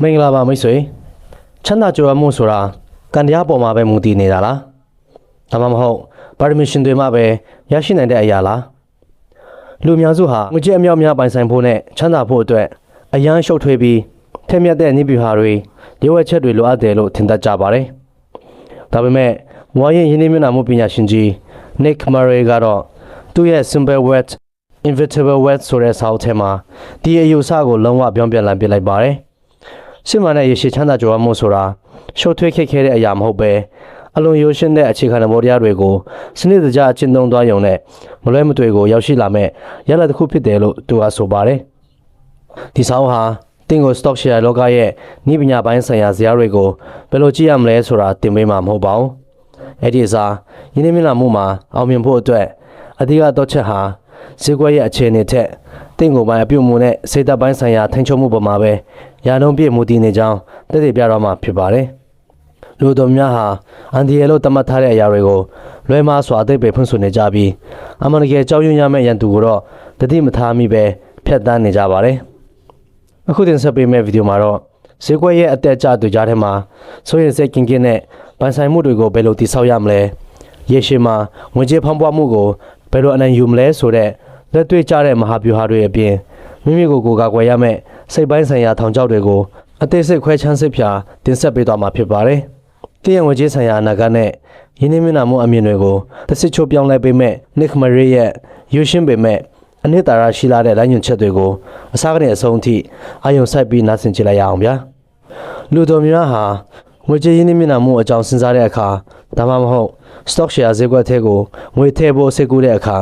မင်္ဂလာပါမိတ်ဆွေချမ်းသာကြွယ်ဝမှုဆိုတာကံတရားပေါ်မှာပဲမူတည်နေတာလားဒါမှမဟုတ်ပါရမီရှင်တွေမှာပဲရရှိနိုင်တဲ့အရာလားလူအများစုဟာငွေကြေးအမြောက်များပိုင်ဆိုင်ဖို့နဲ့ချမ်းသာဖို့အတွက်အရန်ရှုပ်ထွေးပြီးထက်မြက်တဲ့နည်းဗျူဟာတွေဒီဝက်ချက်တွေလိုအပ်တယ်လို့ထင်တတ်ကြပါတယ်ဒါပေမဲ့မွားရင်ရင်းနှီးမြှုပ်နှံမှုပညာရှင်ကြီး Nick Murray ကတော့သူ့ရဲ့ Simple Wealth Inevitable Wealth ဆိုတဲ့စာအုပ်ထဲမှာဒီအယူအဆကိုလုံးဝပြောင်းပြန်လှန်ပစ်လိုက်ပါတယ်စစ်မှန်တဲ့ရရှိချမ်းသာကြွယ်ဝမှုဆိုတာရှုပ်ထွေးခက်ခဲတဲ့အရာမဟုတ်ပဲအလွန်ရိုးရှင်းတဲ့အခြေခံသဘောတရားတွေကိုစနစ်တကျအကျဉ်းသုံးသွားရုံနဲ့မလွဲမသွေကိုရောက်ရှိလာမဲ့ရလဒ်တစ်ခုဖြစ်တယ်လို့သူကဆိုပါတယ်ဒီစာအုပ်ဟာတင်ကို stock share လောကရဲ့နည်းပညာပိုင်းဆိုင်ရာဇာတ်တွေကိုဘယ်လိုကြည့်ရမလဲဆိုတာတင်ပေးမှာမဟုတ်ပါဘူးအဲ့ဒီအစားယင်းနှိမ့်မြလာမှုမှာအောင်မြင်ဖို့အတွက်အဓိကတော့ချက်ဟာဈေးကွက်ရဲ့အခြေအနေထက်တင်ကိုပိုင်းအပြုတ်မှုနဲ့စိတ်သက်ပိုင်းဆိုင်ရာထိန်းချုပ်မှုပေါ်မှာပဲရာနှုန်းပြည့်မူတည်နေကြောင်းသိသိပြတော့မှာဖြစ်ပါတယ်လူတော်များဟာအန်ဒီယေလို့သတ်မှတ်ထားတဲ့အရာတွေကိုလွဲမှားစွာအသိပေဖွင့်ဆိုနေကြပြီးအမှန်တကယ်ကြောက်ရွံ့ရမယ့်ရန်သူကိုတော့တတိမထားမိပဲဖျက်ဆီးနေကြပါတယ်အခုတင်ဆက်ပေးမယ့်ဗီဒီယိုမှာတော့ဈေးကွက်ရဲ့အတက်အကျတွေကြားထဲမှာဆိုရင်စိတ်ကင်းကင်းနဲ့ပိုင်ဆိုင်မှုတွေကိုဘယ်လိုတည်ဆောက်ရမလဲရေရှည်မှာငွေကြေးဖောင်းပွားမှုကိုဘယ်လိုအနိုင်ယူမလဲဆိုတဲ့လက်တွေ့ကျတဲ့မဟာဗျူဟာတွေအပြင်မိမိကိုယ်ကိုကာကွယ်ရမယ့်စိတ်ပိုင်းဆိုင်ရာထောင်ချောက်တွေကိုအသေးစိတ်ခွဲခြမ်းစိတ်ဖြာတင်ဆက်ပေးသွားမှာဖြစ်ပါတယ်။တည်ရငွေကြေးဆိုင်ရာအနာဂတ်နဲ့ရင်းနှီးမြှုပ်နှံမှုအမြင်တွေကိုတစ်စစ်ချိုးပြောင်းလဲပေးမဲ့ Nick Murray ရဲ့ယူရှင်းပေမဲ့အနှစ်သာရရှိလာတဲ့လမ်းညွှန်ချက်တွေကိုအစားကနေအဆုံးအထိအာရုံစိုက်ပြီးနားဆင်ကြည့်လိုက်ရအောင်ဗျာ။လူတော်များဟာငွေကြေးရင်းနှီးမြှုပ်နှံမှုအကြောင်းစဉ်းစားတဲ့အခါဒါမှမဟုတ် stock share ဈေးကွက်ထဲကိုငွေထည့်ဖို့စိတ်ကူးတဲ့အခါ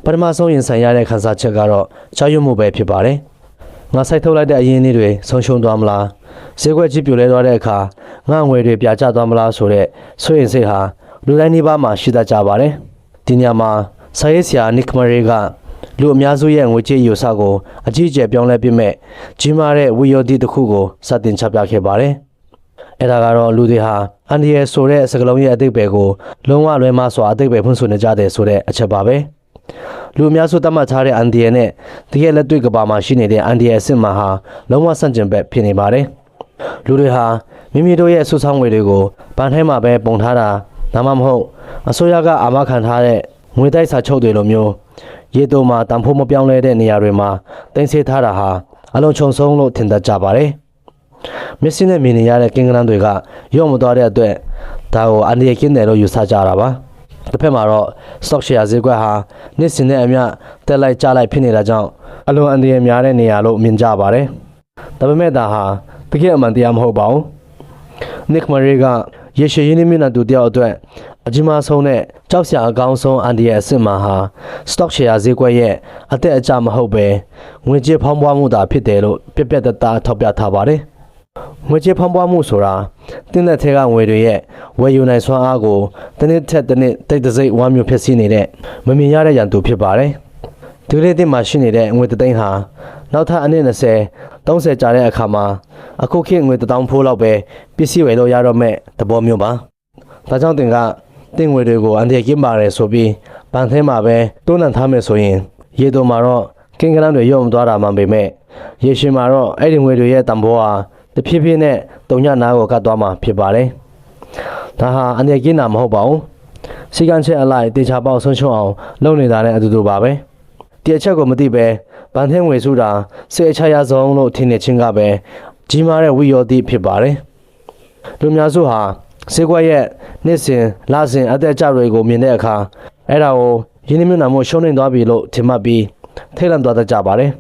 ပထမဆုံးရင်ဆိုင်ရတဲ့ခံစားချက်ကတော့ကြောက်ရွံ့မှုပဲဖြစ်ပါတယ်။ငါစိုက်ထုတ်လိုက်တဲ့အရင်းအနှီးတွေဆုံးရှုံးသွားမလားဈေးကွက်ကြီးပြိုလဲသွားတဲ့အခါငါငွေတွေပြာကျသွားမလားဆိုတဲ့ဆိုရင်စိတ်ဟာလူတိုင်းနှိပါမှာရှိတတ်ကြပါတယ်။ဒီညမှာစာရေးဆရာ Nick Murray ကလူအများစုရဲ့ငွေကြေးယူဆကိုအကြီးအကျယ်ပြောင်းလဲပြမဲ့ကြီးမားတဲ့ဝိယောဓိတစ်ခုကိုစတင်ချပြခဲ့ပါတယ်။အဲ့ဒါကတော့လူတွေဟာအန်ဒီယေဆိုတဲ့စကားလုံးရဲ့အတိတ်ပဲကိုလုံးဝလွဲမှားစွာအတိတ်ပဲဖွင့်ဆိုနေကြတယ်ဆိုတဲ့အချက်ပါပဲ။လူအများစုသတ်မှတ်ထားတဲ့အန်ဒီယေနဲ့တကယ်လက်တွေ့ကဘာမှာရှိနေတဲ့အန်ဒီယေအစ်စ်မှာဟာလုံးဝဆန့်ကျင်ဘက်ဖြစ်နေပါတယ်။လူတွေဟာမိမိတို့ရဲ့အဆုဆောင်ငွေတွေကိုဘဏ်ထဲမှာပဲပုံထားတာဒါမှမဟုတ်အစိုးရကအာမခံထားတဲ့ငွေတိုက်စာချုပ်တွေလိုမျိုးရေတိုမှာတန်ဖိုးမပြောင်းလဲတဲ့နေရာတွေမှာတင်ဆေးထားတာဟာအလုံးချုံဆုံးလို့ထင်တတ်ကြပါတယ်။မျက်စိနဲ့မြင်နေရတဲ့ကင်္ဂလန်းတွေကရော့မသွားတဲ့အတွက်ဒါကိုအန်ဒီယေကင်းတယ်လို့ယူဆကြတာပါ။တစ်ဖက်မှာတော့ stock share ဈေးကွက်ဟာနှစ်စဉ်နဲ့အမျှတက်လိုက်ကျလိုက်ဖြစ်နေတာကြောင့်အလွန်အန်ဒီယေများတဲ့နေရာလို့မြင်ကြပါတယ်။ဒါပေမဲ့ဒါဟာတကယ်အမှန်တရားမဟုတ်ပါဘူး။ Nick Murray ကရေရှည်ရင်းနှီးမြှုပ်နှံသူတယောက်အတွက်အကြီးမားဆုံးနဲ့ကြောက်စရာအကောင်းဆုံးအန်ဒီယေအစ်စ်မှာဟာ stock share ဈေးကွက်ရဲ့အသက်အကျမဟုတ်ပဲငွေကြေးဖောင်းပွားမှုသာဖြစ်တယ်လို့ပြပြတသားထောက်ပြထားပါတယ်။ငွေကြေးဖောင်းပွားမှုဆိုတာတင်းတဲ့ထဲကငွေတွေရဲ့ဝယ်ယူနိုင်စွမ်းအားကိုတစ်နှစ်ထက်တစ်နှစ်တိတ်တဆိတ်ဝမ်းမျိုးဖြစ်စီနေတဲ့မမြင်ရတဲ့ရန်သူဖြစ်ပါတယ်။ဒီလေးတင်မှာရှိနေတဲ့ငွေတသိန်းဟာနောက်ထပ်အနည်း20-30ကြာတဲ့အခါမှာအခုခေတ်ငွေ1000ဖိုးလောက်ပဲပစ္စည်းဝယ်လို့ရတော့မဲ့သဘောမျိုးပါ။ဒါကြောင့်တင်ကတင်ငွေတွေကိုအန်ဒီယေကင်းပါတယ်ဆိုပြီးဘဏ်ထဲမှာပဲတွန်းလှန်ထားမယ်ဆိုရင်ရေတိုမှာတော့ကင်္ဂလန်းတွေရုံမသွားတာမှပေမဲ့ရေရှည်မှာတော့အဲ့ဒီငွေတွေရဲ့တန်ဖိုးဟာတဖြည်းဖြည်းနဲ့တုံညနာကိုကတ်သွားမှာဖြစ်ပါတယ်။ဒါဟာအန်ဒီယေကင်းတာမဟုတ်ပါဘူး။စီကံချက်အလိုက်တေချာပေါက်ဆုံးရှုံးအောင်လုပ်နေတာနဲ့အတူတူပါပဲ။ဒီအချက်ကိုမသိပဲဗန်ထဲငွေစုတာစိတ်အချရဆုံးလို့ထင်နေခြင်းကပဲကြီးမားတဲ့ဝိယောဓိဖြစ်ပါတယ်။လူများစုဟာဈေးကွက်ရဲ့နှစ်စဉ်လစဉ်အသက်အကျတွေကိုမြင်တဲ့အခါအဲ့ဒါကိုရင်းနှီးမြှုပ်နှံမှုရှုံးနေသွားပြီလို့ထင်မှတ်ပြီးထိတ်လန့်သွားတတ်ကြပါတယ်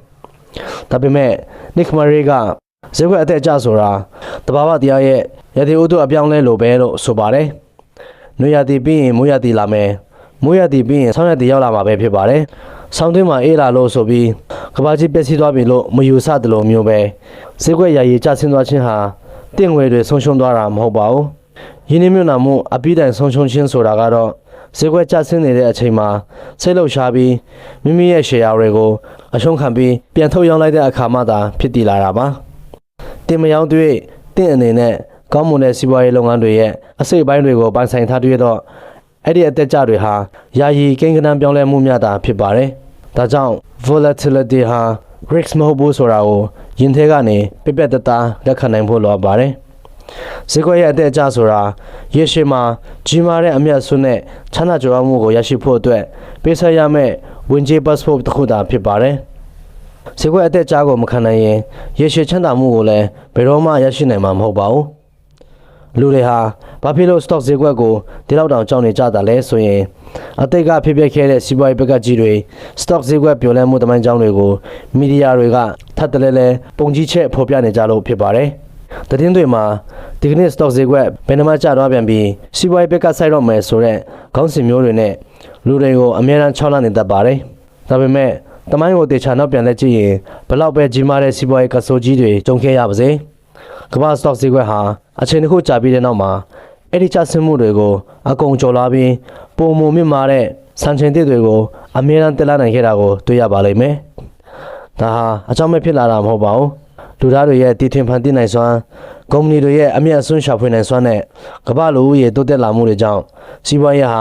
။ဒါပေမဲ့ Nick Murray ကဈေးကွက်အသက်အကျဆိုတာတဘာဝတရားရဲ့ရည်တည်ဥဒ္ဓအပြောင်းလဲလိုပဲလို့ဆိုပါတယ်။နွေရာသီပြီးရင်မိုးရာသီလာမယ်။မိုးရာသီပြီးရင်ဆောင်းရာသီရောက်လာမှာပဲဖြစ်ပါတယ်။ဆောင်းတွင်းမှာအေးလာလို့ဆိုပြီးကဘာကြီးပျက်စီးသွားပြီလို့မယူဆသလိုမျိုးပဲဈေးကွက်ရာရီကျဆင်းသွားခြင်းဟာတင့်ငွေတွေဆုံးရှုံးသွားတာမဟုတ်ပါဘူး။ရင်းနှီးမြှုပ်နှံမှုအပြီးတိုင်ဆုံးရှုံးခြင်းဆိုတာကတော့ဈေးကွက်ကျဆင်းနေတဲ့အချိန်မှာစိတ်လှုပ်ရှားပြီးမိမိရဲ့ share တွေကိုအရှုံးခံပြီးပြန်ထုတ်ရောင်းလိုက်တဲ့အခါမှသာဖြစ်တည်လာတာပါ။တင်မယောင်းတွေ့တင့်အနေနဲ့ကောင်းမွန်တဲ့စီးပွားရေးလုပ်ငန်းတွေရဲ့အစိတ်အပိုင်းတွေကိုပိုင်ဆိုင်ထားတွေ့တော့အဲ့ဒီအသက်ကြတွေဟာယာယီကိန်းဂဏန်းပြောင်းလဲမှုများတာဖြစ်ပါတယ်။ဒါကြောင့် volatility ဟာ risk မဟုတ်ဘူးဆိုတာကို ရင်ထဲကနေပြက်ပြက်တသားလက်ခံနိုင်ဖို့လိုအပ်ပါတယ်ဈေးကွက်ရဲ့အတက်အကျဆိုတာရေရှည်မှာကြီးမားတဲ့အမြတ်စွန်းနဲ့ချမ်းသာကြွယ်ဝမှုကိုရရှိဖို့အတွက်ပေးဆက်ရမယ့်ဝင်ကြေး passport တစ်ခုသာဖြစ်ပါတယ်ဈေးကွက်အတက်အကျကိုမခံနိုင်ရင်ရေရှည်ချမ်းသာမှုကိုလည်းဘယ်တော့မှရရှိနိုင်မှာမဟုတ်ပါဘူးလူတွေဟာဘာဖြစ်လို့ stock ဈေးကွက်ကိုဒီလောက်တောင်ကြောက်နေကြတာလဲဆိုရင်အတိတ်ကဖြစ်ပျက်ခဲ့တဲ့စီးပွားရေးပကကြီးတွေ stock ဈေးကွက်ပြိုလဲမှုတမိုင်းကြောင်းတွေကိုမီဒီယာတွေကထပ်တလဲလဲပုံကြီးချက်ဖော်ပြနေကြလို့ဖြစ်ပါတယ်။သတင်းတွေမှာဒီကနေ့ stock ဈေးကွက်ဘယ်နှမကျသွားပြန်ပြီးစီးပွားရေးပကဆိုင်တော့မယ်ဆိုတဲ့ခေါင်းစဉ်မျိုးတွေနဲ့လူတွေကိုအများအားချောင်းလာနေတတ်ပါတယ်။ဒါပေမဲ့တမိုင်းကိုတေချာနောက်ပြန်လက်ကြည့်ရင်ဘလောက်ပဲကြီးမားတဲ့စီးပွားရေးကဆိုးကြီးတွေကြုံခဲ့ရပါစေ။ကမ္ဘာ stock ဈေးကွက်ဟာအချိန်တစ်ခုကြာပြီးတဲ့နောက်မှာအဲ့ဒီကျဆင်းမှုတွေကိုအကုန်ကျော်လာပြီးပုံမမြင့်မာတဲ့စံချိန်သစ်တွေကိုအမြဲတမ်းတက်လာနိုင်ခဲ့တာကိုတွေ့ရပါလိမ့်မယ်။ဒါဟာအကြောင်းမဲ့ဖြစ်လာတာမဟုတ်ပါဘူး။လူသားတွေရဲ့တည်ထင်ဖန်တီးနိုင်စွမ်းကုမ္ပဏီတွေရဲ့အမြတ်အစွန်းရှာဖွေနိုင်စွမ်းနဲ့ကမ္ဘာလူဦးရေတိုးတက်လာမှုတွေကြောင့်စီးပွားရေးဟ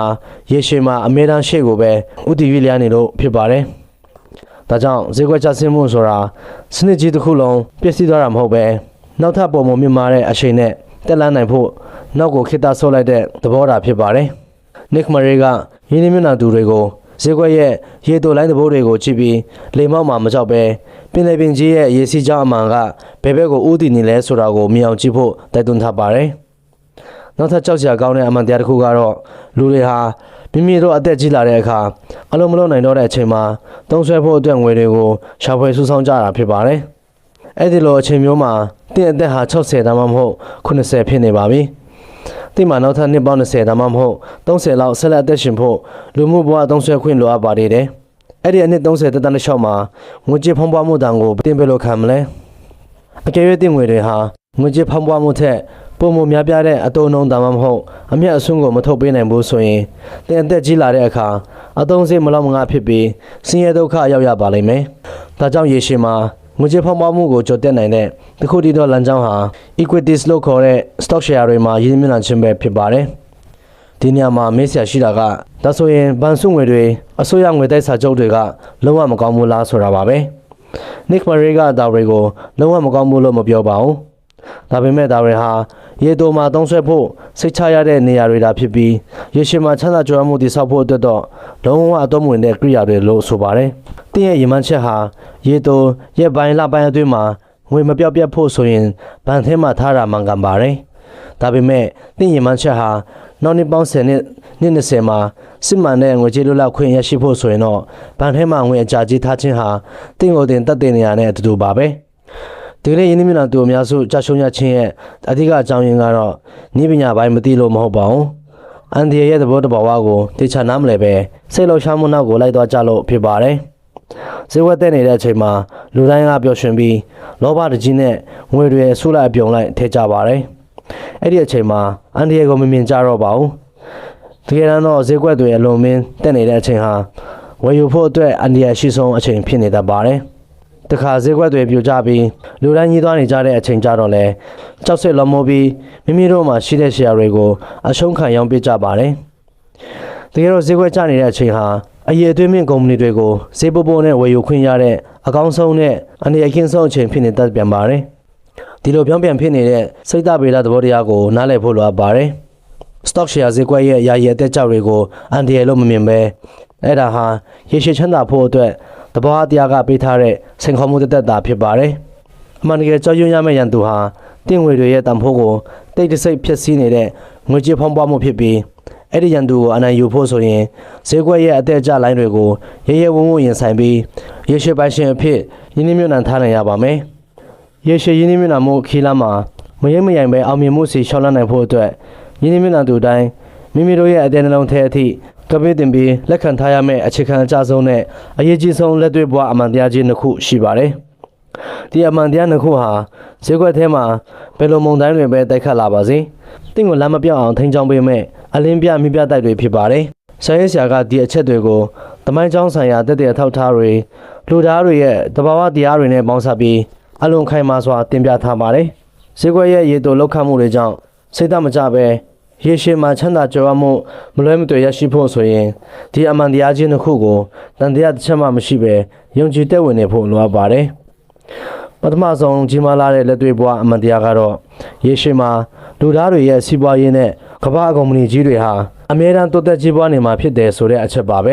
ာရေရှည်မှာအမြဲတမ်းရှေ့ကိုပဲဥတည်ရလျားနေလို့ဖြစ်ပါတယ်။ဒါကြောင့်ဈေးကွက်ကျဆင်းမှုဆိုတာစနစ်ကြီးတစ်ခုလုံးပျက်စီးသွားတာမဟုတ်ပဲနောက်ထပ်ပုံမမြင့်မာတဲ့အချိန်နဲ့တက်လာနိုင်ဖို့နောက်ကိုခေတ္တဆုတ်လိုက်တဲ့သဘောတာဖြစ်ပါတယ်။ Nick Murray ကရင်းနှီးမြှုပ်နှံသူတွေကိုဈေးကွက်ရဲ့ရေတိုလိုင်းသဘောတွေကိုကြည့်ပြီးလေမောက်မှာမကြောက်ပဲပင်လယ်ပင်ကြီးရဲ့ရေစီးကြောင်းအမှန်ကဘယ်ဘက်ကိုဦးတည်နေလဲဆိုတာကိုမြင်အောင်ကြည့်ဖို့တိုက်တွန်းထားပါတယ်။နောက်ထပ်ကြောက်စရာကောင်းတဲ့အမှန်တရားတစ်ခုကတော့လူတွေဟာမိမိတို့အသက်ကြီးလာတဲ့အခါအလုံးမလုံးနိုင်တော့တဲ့အချိန်မှာသုံးစွဲဖို့အတွက်ငွေတွေကိုရှာဖွေစုဆောင်းကြတာဖြစ်ပါတယ်။အဲ့ဒီလိုအချိန်မျိုးမှာတင်းအသက်ဟာ60ဒါမှမဟုတ်80ဖြစ်နေပါပြီ။တင်းမှာနောက်ထပ်နှစ်ပေါင်း20ဒါမှမဟုတ်30လောက်ဆက်လက်အသက်ရှင်ဖို့လူမှုဘဝသုံးစွဲခွင့်လိုအပ်ပါသေးတယ်။အဲ့ဒီအနှစ်30တက်တန်းတစ်လျှောက်မှာငွေကြေးဖောင်းပွားမှုတန်ကိုတင်းပဲလို့ခံမလဲ။အကယ်၍တင်းငွေတွေဟာငွေကြေးဖောင်းပွားမှုထက်ပုံမများပြားတဲ့အတုံးနှုံးဒါမှမဟုတ်အမျက်အစွန်းကိုမထုတ်ပေးနိုင်ဘူးဆိုရင်တင်းအသက်ကြီးလာတဲ့အခါအသုံးစိတ်မလောက်မငါဖြစ်ပြီးဆင်းရဲဒုက္ခရောက်ရပါလိမ့်မယ်။ဒါကြောင့်ရေရှည်မှာငွေကြေးဖောင်းပွားမှုကိုကြိုတက်နိုင်တဲ့တစ်ခုတည်းသောလမ်းကြောင်းဟာ equities လို့ခေါ်တဲ့ stock share တွေမှာရင်းနှီးမြှုပ်နှံခြင်းပဲဖြစ်ပါတယ်။ဒီနေရာမှာမေးစရာရှိတာကဒါဆိုရင်ဘဏ်စုငွေတွေအစိုးရငွေတိုက်စာချုပ်တွေကလုံးဝမကောင်းဘူးလားဆိုတာပါပဲ။ Nick Murray ကဒါတွေကိုလုံးဝမကောင်းဘူးလို့မပြောပါဘူး။ဒါပေမဲ့ဒါတွေဟာရေတိုမှာသုံးဆွဲဖို့စိတ်ချရတဲ့နေရာတွေဒါဖြစ်ပြီးရေရှည်မှာချမ်းသာကြွယ်ဝမှုတည်ဆောက်ဖို့အတွက်တော့လုံးဝအသုံးဝင်တဲ့ကိရိယာတွေလို့ဆိုပါတယ်။တင်းရဲ့ရည်မှန်းချက်ဟာရေတိုရက်ပိုင်းလပိုင်းအတွင်းမှာငွေမပြောက်ပြတ်ဖို့ဆိုရင်ဘဏ်ထဲမှာထားတာမှန်ကန်ပါတယ်။ဒါပေမဲ့တင်းရည်မှန်းချက်ဟာနောက်နှစ်ပေါင်း10နှစ်20မှာစစ်မှန်တဲ့ငွေကြေးလွတ်လပ်ခွင့်ရရှိဖို့ဆိုရင်တော့ဘဏ်ထဲမှာငွေအကြာကြီးထားခြင်းဟာတင်းကိုတင်တတ်တဲ့နေရာနဲ့အတူတူပါပဲ။ဒီကနေ့ယင်းနှမြနာသူအများစုကြာရှုံးရခြင်းရဲ့အဓိကအကြောင်းရင်းကတော့နည်းပညာပိုင်းမသိလို့မဟုတ်ပါဘူး။အန်ဒီရဲ့သဘောတဘာဝကိုတေချာနားမလဲပဲစိတ်လှုပ်ရှားမှုနောက်ကိုလိုက်သွားကြလို့ဖြစ်ပါတယ်။ဇေဝတ်တဲ့နေတဲ့အချိန်မှာလူတိုင်းကပျော်ရွှင်ပြီးလောဘတကြီးနဲ့ငွေတွေဆူလိုက်အပြုံလိုက်ထဲကြပါတယ်။အဲ့ဒီအချိန်မှာအန်ဒီရဲ့ကိုမမြင်ကြတော့ပါဘူး။တကယ်တော့ဇေကွက်တွေအလုံးမင်းတက်နေတဲ့အချိန်ဟာဝယ်ယူဖို့အတွက်အန်ဒီရဲ့ရှိဆုံးအချိန်ဖြစ်နေတတ်ပါတယ်။တခါဈေးကွက်တွေပြိုကျပြီးလူတိုင်းကြီးသွားနေကြတဲ့အချိန်ကြတော့လဲကြောက်စိတ်လွန်မိုးပြီးမိမိတို့မှာရှိတဲ့ share တွေကိုအရှုံးခံရောင်းပစ်ကြပါတယ်။တကယ်တော့ဈေးကွက်ကျနေတဲ့အချိန်ဟာအရေးအသွေးမြင့်ကုမ္ပဏီတွေကိုဈေးပို့နဲ့ဝယ်ယူခွင့်ရတဲ့အကောင်းဆုံးနဲ့အနေအကင်းဆုံးအချိန်ဖြစ်နေတတ်ပြန်ပါတယ်။ဒီလိုပြောင်းပြန်ဖြစ်နေတဲ့စိတ်ဓာတ်ဗေဒသဘောတရားကိုနားလည်ဖို့လိုအပ်ပါတယ်။ stock share ဈေးကွက်ရဲ့ယာယီအသက်ကြောက်တွေကိုအန်ဒီရဲ့လို့မမြင်ပဲအဲ့ဒါဟာရေရှည်ချမ်းသာဖို့အတွက်တဘောအတရားကပေးထားတဲ့စိန်ခေါ်မှုတက်တာဖြစ်ပါတယ်။အမှန်တကယ်ကြောက်ရွံ့ရမယ့်ရန်သူဟာတင်းငွေတွေရဲ့တန်ဖိုးကိုတိတ်တဆိတ်ဖြစ်စည်းနေတဲ့ငွေကြေးဖောင်းပွားမှုဖြစ်ပြီးအဲ့ဒီရန်သူကိုအနိုင်ယူဖို့ဆိုရင်ဈေးကွက်ရဲ့အသက်အကျလိုင်းတွေကိုရဲရဲဝံ့ဝံ့ရင်ဆိုင်ပြီးရေရှည်ပိုင်ရှင်အဖြစ်ရင်းနှီးမြှုပ်နှံထားနိုင်ရပါမယ်။ရေရှည်ရင်းနှီးမြှုပ်နှံမှုခီးလမ်းမှာမရိမ့်မရိုင်ပဲအောင်မြင်မှုစီရှောက်လန်းနိုင်ဖို့အတွက်ရင်းနှီးမြှုပ်နှံသူတိုင်းမိမိတို့ရဲ့အတဲ့နှလုံးထဲအထိကပေးတင်ပြီးလက်ခံထားရမယ့်အခြေခံအကျဆုံးနဲ့အရေးကြီးဆုံးလက်တွေ့ဘဝအမှန်တရားကြီးနှစ်ခုရှိပါတယ်။ဒီအမှန်တရားနှစ်ခုဟာဈေးကွက်ထဲမှာဘယ်လိုမုံတိုင်းတွေပဲတိုက်ခတ်လာပါစေ။တင့်ကိုလမ်းမပြောင်းအောင်ထိန်းချောင်းပေးမဲ့အလင်းပြမိပြတိုက်တွေဖြစ်ပါတယ်။ဆရာရဲ့ဆရာကဒီအချက်တွေကိုတမိုင်းကျောင်းဆိုင်ရာတက်တဲ့အထောက်ထားတွေလူသားတွေရဲ့တဘာဝတရားတွေနဲ့ပေါင်းစပ်ပြီးအလွန်ခိုင်မာစွာတင်ပြထားပါတယ်။ဈေးကွက်ရဲ့ရေတိုလောက်ခတ်မှုတွေကြောင့်စိတ်ဓာတ်မကျပဲရေရှည်မှာချမ်းသာကြွယ်ဝမှုမလွဲမသွေရရှိဖို့ဆိုရင်ဒီအမှန်တရားချင်းတစ်ခုကိုတန်တရားတစ်ချက်မှမရှိပဲယုံကြည်တဲ့ဝင်နေဖို့လိုအပ်ပါတယ်။ ပထမဆုံးကြီးမားလာတဲ့လက်တွေ့ဘဝအမှန်တရားကတော့ရေရှည်မှာလူသားတွေရဲ့စီးပွားရေးနဲ့ကမ္ဘာကုမ္ပဏီကြီးတွေဟာအမြဲတမ်းတိုးတက်ကြီးပွားနေမှာဖြစ်တယ်ဆိုတဲ့အချက်ပါပဲ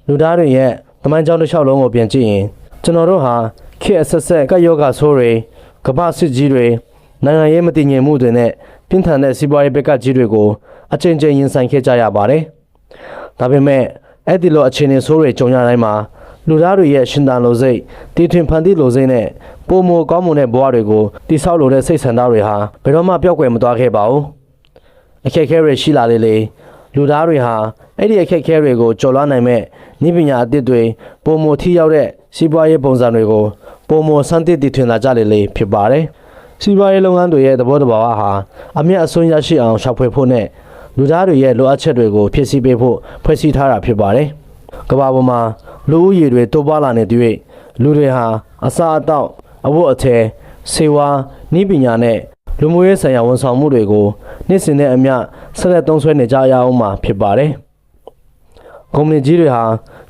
လူသားတွေရဲ့သမိုင်းကြောင်းတစ်လျှောက်လုံးကိုပြန်ကြည့်ရင်ကျွန်တော်တို့ဟာခေတ်အဆက်ဆက်ကပ်ရောဂါဆိုးတွေကမ္ဘာစစ်ကြီးတွေနိုင်ငံရေးမတည်ငြိမ်မှုတွေနဲ့ပြင်းထန်တဲ့စီးပွားရေးပကကြီးတွေကိုအချိန်ချင်းရင်ဆိုင်ခဲ့ကြရပါတယ်ဒါပေမဲ့အဲ့ဒီလိုအခြေအနေဆိုးတွေကြုံရတိုင်းမှာလူသားတွေရဲ့ရှင်သန်လိုစိတ်တည်ထွင်ဖန်တီးလိုစိတ်နဲ့ပုံမကောင်းမွန်တဲ့ဘဝတွေကိုတည်ဆောက်လိုတဲ့စိတ်ဆန္ဒတွေဟာဘယ်တော့မှပျောက်ကွယ်မသွားခဲ့ပါဘူးအခက်အခဲတွေရှိလာလေလူသားတွေဟာအဲ့ဒီအခက်အခဲတွေကိုကျော်လွှားနိုင်မဲ့နည်းပညာအသစ်တွေပုံမထိရောက်တဲ့စီးပွားရေးပုံစံတွေကိုပုံမစံတည်တည်ထွင်လာကြလေဖြစ်ပါတယ်စီးပွားရေးလုပ်ငန်းတွေရဲ့သဘောတဘာဝဟာအမြတ်အစွန်းရရှိအောင်ရှာဖွေဖို့နဲ့လူသားတွေရဲ့လိုအပ်ချက်တွေကိုဖြည့်ဆည်းပေးဖို့ဖွဲ့စည်းထားတာဖြစ်ပါတယ်ကမ္ဘာပေါ်မှာလူဦးရေတွေတိုးပွားလာနေသည့်လူတွေဟာအစားအသောက်အဝတ်အထည်ဆေးဝါးနည်းပညာနဲ့လူမှုရေးဆိုင်ရာဝန်ဆောင်မှုတွေကိုနေ့စဉ်နဲ့အမျှဆက်လက်သုံးစွဲနေကြရအောင်မှာဖြစ်ပါတယ်။ကုမ္ပဏီကြီးတွေဟာ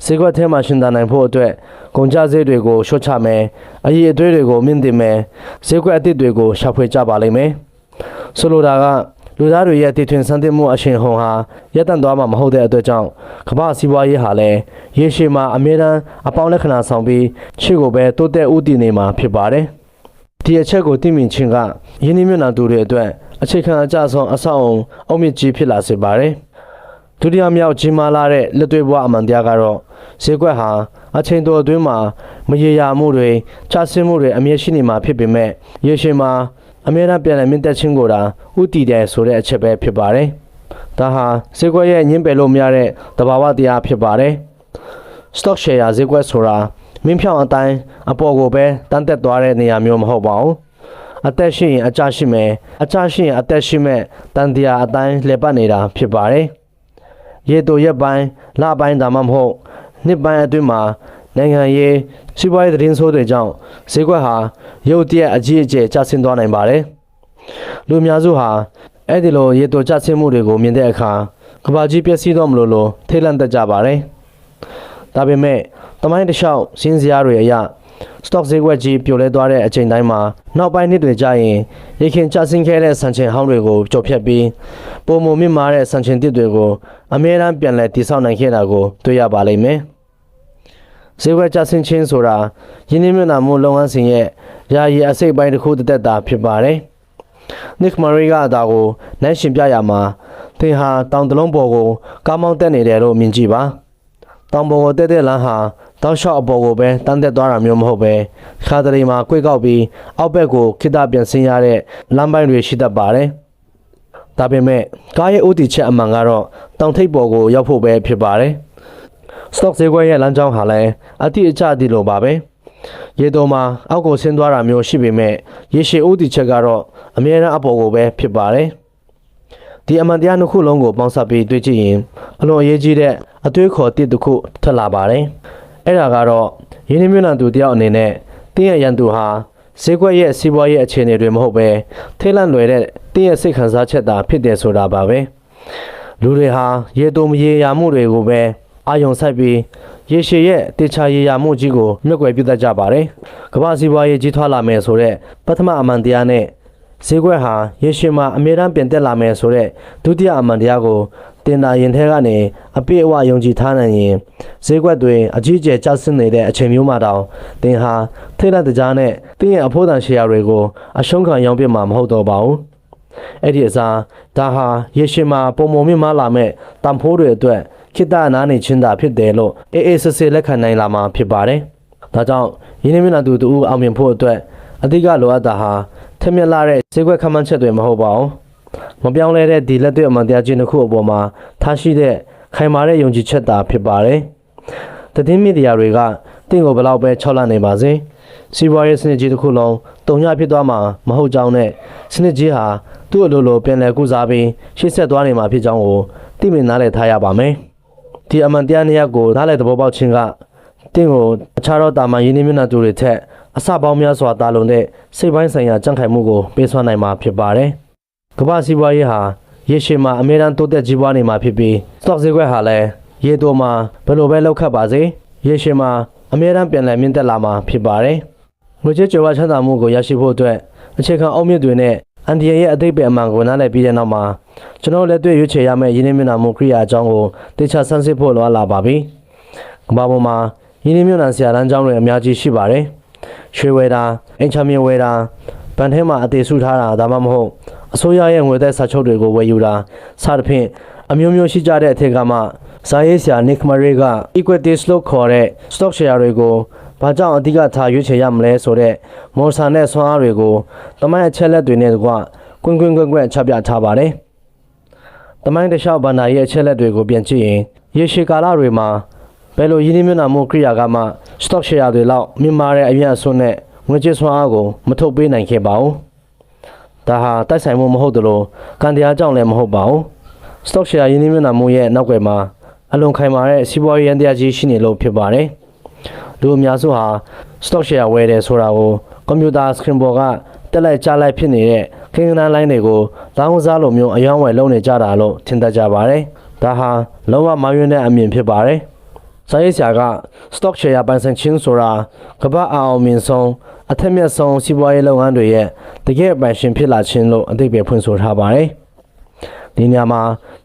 ဈေးကွက်ထဲမှာရှင်သန်နိုင်ဖို့အတွက်ကုန်ကျစရိတ်တွေကိုလျှော့ချမယ်။အရေးအသွေးတွေကိုမြင့်တင်မယ်။ဈေးကွက်အသစ်တွေကိုရှာဖွေကြပါလိမ့်မယ်။ဆိုလိုတာကလူသားတွေရဲ့တည်ထွင်ဆန်းသစ်မှုအရှင်ဟုန်ဟာရပ်တန့်သွားမှာမဟုတ်တဲ့အတွက်ကြောင့်ကမ္ဘာစီးပွားရေးဟာလည်းရေရှည်မှာအမြဲတမ်းအပေါင်းလက္ခဏာဆောင်ပြီးရှေ့ကိုပဲတိုးတက်ဦးတည်နေမှာဖြစ်ပါတယ်။ဒီအချက်ကိုသိမြင်ခြင်းကယင်းနှိမ့်မြနာသူတွေအတွက်အခြေခံအကျဆုံးအဆောက်အုံအုံမြင့်ကြီးဖြစ်လာစေပါတယ်။ဒုတိယမြောက်ကြီးမားလာတဲ့လက်တွေ့ဘဝအမှန်တရားကတော့ဈေးကွက်ဟာအချိန်တိုအတွင်းမှာမရေရာမှုတွေချဆင်းမှုတွေအမြဲရှိနေမှာဖြစ်ပေမဲ့ရေရှည်မှာအမြဲတမ်းပြန်လည်မြင့်တက်ခြင်းကိုသာဥတည်တယ်ဆိုတဲ့အချက်ပဲဖြစ်ပါတယ်။ဒါဟာဈေးကွက်ရဲ့ညှင်းပယ်လို့မရတဲ့သဘာဝတရားဖြစ်ပါတယ်။ stock share ဈေးကွက်ဆိုတာမင်းဖြောင်းအတိုင်းအပေါ်ကိုပဲတန်းတက်သွားတဲ့နေရာမျိုးမဟုတ်ပါဘူး။အသက်ရှိရင်အကျရှိမယ်အကျရှိရင်အသက်ရှိမဲ့တန်တရားအတိုင်းလှည့်ပတ်နေတာဖြစ်ပါတယ်။ရေတိုရက်ပိုင်းလပိုင်းဒါမှမဟုတ်နှစ်ပိုင်းအတွင်းမှာနိုင်ငံရေးစီးပွားရေးသတင်းဆိုးတွေကြောင့်ဈေးကွက်ဟာရုတ်တရက်အကြီးအကျယ်ကျဆင်းသွားနိုင်ပါတယ်။လူအများစုဟာအဲ့ဒီလိုရေတိုကျဆင်းမှုတွေကိုမြင်တဲ့အခါကမ္ဘာကြီးပျက်စီးတော့မလို့ထိတ်လန့်တတ်ကြပါတယ်။ဒါပေမဲ့တမိုင်းတစ်လျှောက်စင်းစရာတွေအရစတော့ဈေးကွက်ကြီးပြိုလဲသွားတဲ့အချိန်တိုင်းမှာနောက်ပိုင်းနှစ်တွေကြာရင်ရခင်ကျဆင်းခဲ့တဲ့ဆန်ချင်ဟောင်းတွေကိုကျော်ဖြတ်ပြီးပုံမမြင့်မားတဲ့ဆန်ချင်တစ်တွေကိုအမြဲတမ်းပြန်လည်တည်ဆောက်နိုင်ခဲ့တာကိုတွေ့ရပါလိမ့်မယ်။ဈေးကွက်ကျဆင်းခြင်းဆိုတာယင်းနှိမ့်မြနာမှုလုပ်ငန်းစဉ်ရဲ့ယာယီအစိတ်ပိုင်းတစ်ခုတက်တာဖြစ်ပါတယ်။ Nick Murray ကအတာကိုနိုင်ရှင်ပြရမှာသင်ဟာတောင်တလုံးပေါ်ကိုကားမောင်းတက်နေတယ်လို့မြင်ကြည့်ပါ။တောင်ပေါ်ကိုတက်တဲ့လမ်းဟာတောက်လျှောက်အပေါ်ကိုပဲတန်းတက်သွားတာမျိုးမဟုတ်ပဲခါတလေမှာကွေ့ကောက်ပြီးအောက်ဘက်ကိုခိတပြန်ဆင်းရတဲ့လမ်းပိုင်းတွေရှိတတ်ပါတယ်။ဒါပေမဲ့ကားရဲ့ဥတီချက်အမှန်ကတော့တောင်ထိပ်ပေါ်ကိုရောက်ဖို့ပဲဖြစ်ပါတယ်။ stock ဈေးကွက်ရဲ့လမ်းကြောင်းဟာလည်းအတိအကျတည်လို့ပါပဲ။ရေတိုမှာအောက်ကိုဆင်းသွားတာမျိုးရှိပေမဲ့ရေရှည်ဥတီချက်ကတော့အမြဲတမ်းအပေါ်ကိုပဲဖြစ်ပါတယ်။ဒီအမှန်တရားနှစ်ခုလုံးကိုပေါင်းစပ်ပြီးတွေ့ကြည့်ရင်အလွန်အရေးကြီးတဲ့အတွေးခေါ်တစ်တစ်ခုထွက်လာပါတယ်။အဲ့ဒါကတော့ယင်းနှိမ့်မြနာသူတယောက်အနေနဲ့တင်းရဲ့ရန်သူဟာဈေးကွက်ရဲ့စီးပွားရေးအခြေအနေတွေမဟုတ်ပဲထိတ်လန့်လွယ်တဲ့တင်းရဲ့စိတ်ခံစားချက်သာဖြစ်တယ်ဆိုတာပါပဲ။လူတွေဟာရေတိုမရေရာမှုတွေကိုပဲအာယုံဆိုင်ပြီးရေရှည်ရဲ့တေချာရေရာမှုကြီးကိုမျက်ကွယ်ပြုတတ်ကြပါတယ်။ကမ္ဘာစီးပွားရေးကြီးထွားလာမယ်ဆိုတဲ့ပထမအမှန်တရားနဲ့ဈေးကွက်ဟာရေရှည်မှာအမြဲတမ်းပြန်တက်လာမယ်ဆိုတဲ့ဒုတိယအမှန်တရားကိုတင်တာရင်ထဲကနေအပြည့်အဝယုံကြည်ထားနိုင်ရင်ဈေးကွက်တွေအကြီးအကျယ်ကျဆင်းနေတဲ့အချိန်မျိုးမှာတောင်သင်ဟာထိတ်လန့်တကြားနဲ့တင်းရဲ့အဖို့တန်ရှယ်ယာတွေကိုအရှုံးခံရောင်းပြမှာမဟုတ်တော့ပါဘူး။အဲ့ဒီအစားဒါဟာရေရှည်မှာပုံမမြင့်မားလာမဲ့တန်ဖိုးတွေအတွက်ခိတ္တနာနေချင်းတာဖြစ်တယ်လို့အေးအေးဆေးဆေးလက်ခံနိုင်လာမှာဖြစ်ပါတယ်။ဒါကြောင့်ယင်းနှိမ့်မြနာသူတို့အောင်မြင်ဖို့အတွက်အဓိကလိုအပ်တာဟာထက်မြက်လာတဲ့ဈေးကွက်ခန့်မှန်းချက်တွေမဟုတ်ပါဘူး။မပြောင်းလဲတဲ့ဒီလက်တွေ့အမှန်တရားချင်းတစ်ခုအပေါ်မှာထားရှိတဲ့ခိုင်မာတဲ့ယုံကြည်ချက်သာဖြစ်ပါတယ်။သတင်းမီဒီယာတွေကတင့်ကိုဘယ်လောက်ပဲခြောက်လန့်နေပါစေ။စီးပွားရေးစနစ်ကြီးတစ်ခုလုံးတုံ့ရဖြစ်သွားမှာမဟုတ်ကြောင်းနဲ့စနစ်ကြီးဟာသူ့အလိုလိုပြန်လည်ကုစားပြီးရှေ့ဆက်သွားနေမှာဖြစ်ကြောင်းကိုသိမြင်နားလည်ထားရပါမယ်။ဒီအမှန်တရားနှစ်ရပ်ကိုနားလည်သဘောပေါက်ခြင်းကတင့်ကိုအခြားသောတာမန်ရင်းနှီးမြှုပ်နှံသူတွေထက်အစပေါင်းများစွာတာလွန်တဲ့စိတ်ပိုင်းဆိုင်ရာကြံ့ခိုင်မှုကိုပေးစွမ်းနိုင်မှာဖြစ်ပါတယ်။ကမ္ဘာစီးပွားရေးဟာရေရှည်မှာအမြဲတမ်းတိုးတက်ကြီးပွားနေမှာဖြစ်ပြီး stock ဈေးကွက်ဟာလည်းရေတိုမှာဘယ်လိုပဲလောက်ခတ်ပါစေရေရှည်မှာအမြဲတမ်းပြန်လည်မြင့်တက်လာမှာဖြစ်ပါတယ်။ ငွေကြေးကြွယ်ဝချမ်းသာမှုကိုရရှိဖို့အတွက်အခြေခံအောင်မြစ်တွေနဲ့အန်ဒီရဲ့အသိပ္ပံအမှန်ကိုနားလည်ပြီးတဲ့နောက်မှာကျွန်တော်လက်တွေ့ရွေးချယ်ရမယ့်ရင်းနှီးမြှုပ်နှံမှုကိရိယာအကြောင်းကိုတေချာဆန်းစစ်ဖို့လိုအပ်လာပါပြီ။ကမ္ဘာပေါ်မှာရင်းနှီးမြှုပ်နှံစရာလမ်းကြောင်းတွေအများကြီးရှိပါတယ်။ရွှေဝယ်တာအင်ချာမြေဝယ်တာဗန်ထဲမှာအသေးစုထားတာဒါမှမဟုတ်အစိုးရရဲ့ငွေသက်စာချုပ်တွေကိုဝယ်ယူတာစသဖြင့်အမျိုးမျိုးရှိကြတဲ့အထက်ကမှဇာရေးဆရာနိကမရေက equities လို့ခေါ်တဲ့ stock share တွေကိုဘာကြောင့်အဓိကထားရွေးချယ်ရမလဲဆိုတဲ့မော်ဆာနဲ့ဆွမ်းအားတွေကိုတမိုင်းအချက်လက်တွေနဲ့တကွကွင်းချပြထားပါတယ်။တမိုင်းတစ်လျှောက်ဗန္ဒာရဲ့အချက်လက်တွေကိုပြန်ကြည့်ရင်ရေရှည်ကာလတွေမှာဘယ်လိုရင်းနှီးမြှုပ်နှံမှုကိရိယာကမှ stock share တွေလောက်မြင့်မားတဲ့အမြတ်အစွန်းနဲ့ငွေကြေးဆွမ်းအားကိုမထုတ်ပေးနိုင်ခဲ့ပါဘူး။ဒါဟာတိုက်ဆိုင်မှုမဟုတ်သလိုကံတရားကြောင့်လည်းမဟုတ်ပါဘူး။ stock share ရင်းနှီးမြှုပ်နှံမှုရဲ့နောက်ွယ်မှာအလွန်ခိုင်မာတဲ့စီးပွားရေးရန်တရားကြီးရှိနေလို့ဖြစ်ပါတယ်။လူအများစုဟာ stock share ဝယ်တယ်ဆိုတာကိုကွန်ပျူတာစခရင်ပေါ်ကတက်လိုက်ကြားလိုက်ဖြစ်နေတဲ့ကိန်းဂဏန်းလိုင်းတွေကိုလောင်းကစားလိုမျိုးအယောင်းဝယ်လုပ်နေကြတာလို့ထင်တတ်ကြပါတယ်။ဒါဟာလုံးဝမှားယွင်းတဲ့အမြင်ဖြစ်ပါတယ်။စာရေးဆရာက stock share ပိုင်ဆိုင်ခြင်းဆိုတာကမ္ဘာအောင်မြင်ဆုံးအထက်မြတ်ဆုံးစီးပွားရေးလုပ်ငန်းတွေရဲ့တကယ်ပိုင်ရှင်ဖြစ်လာခြင်းလို့အသိပဲဖွင့်ဆိုထားပါတယ်။ဒီညမှာ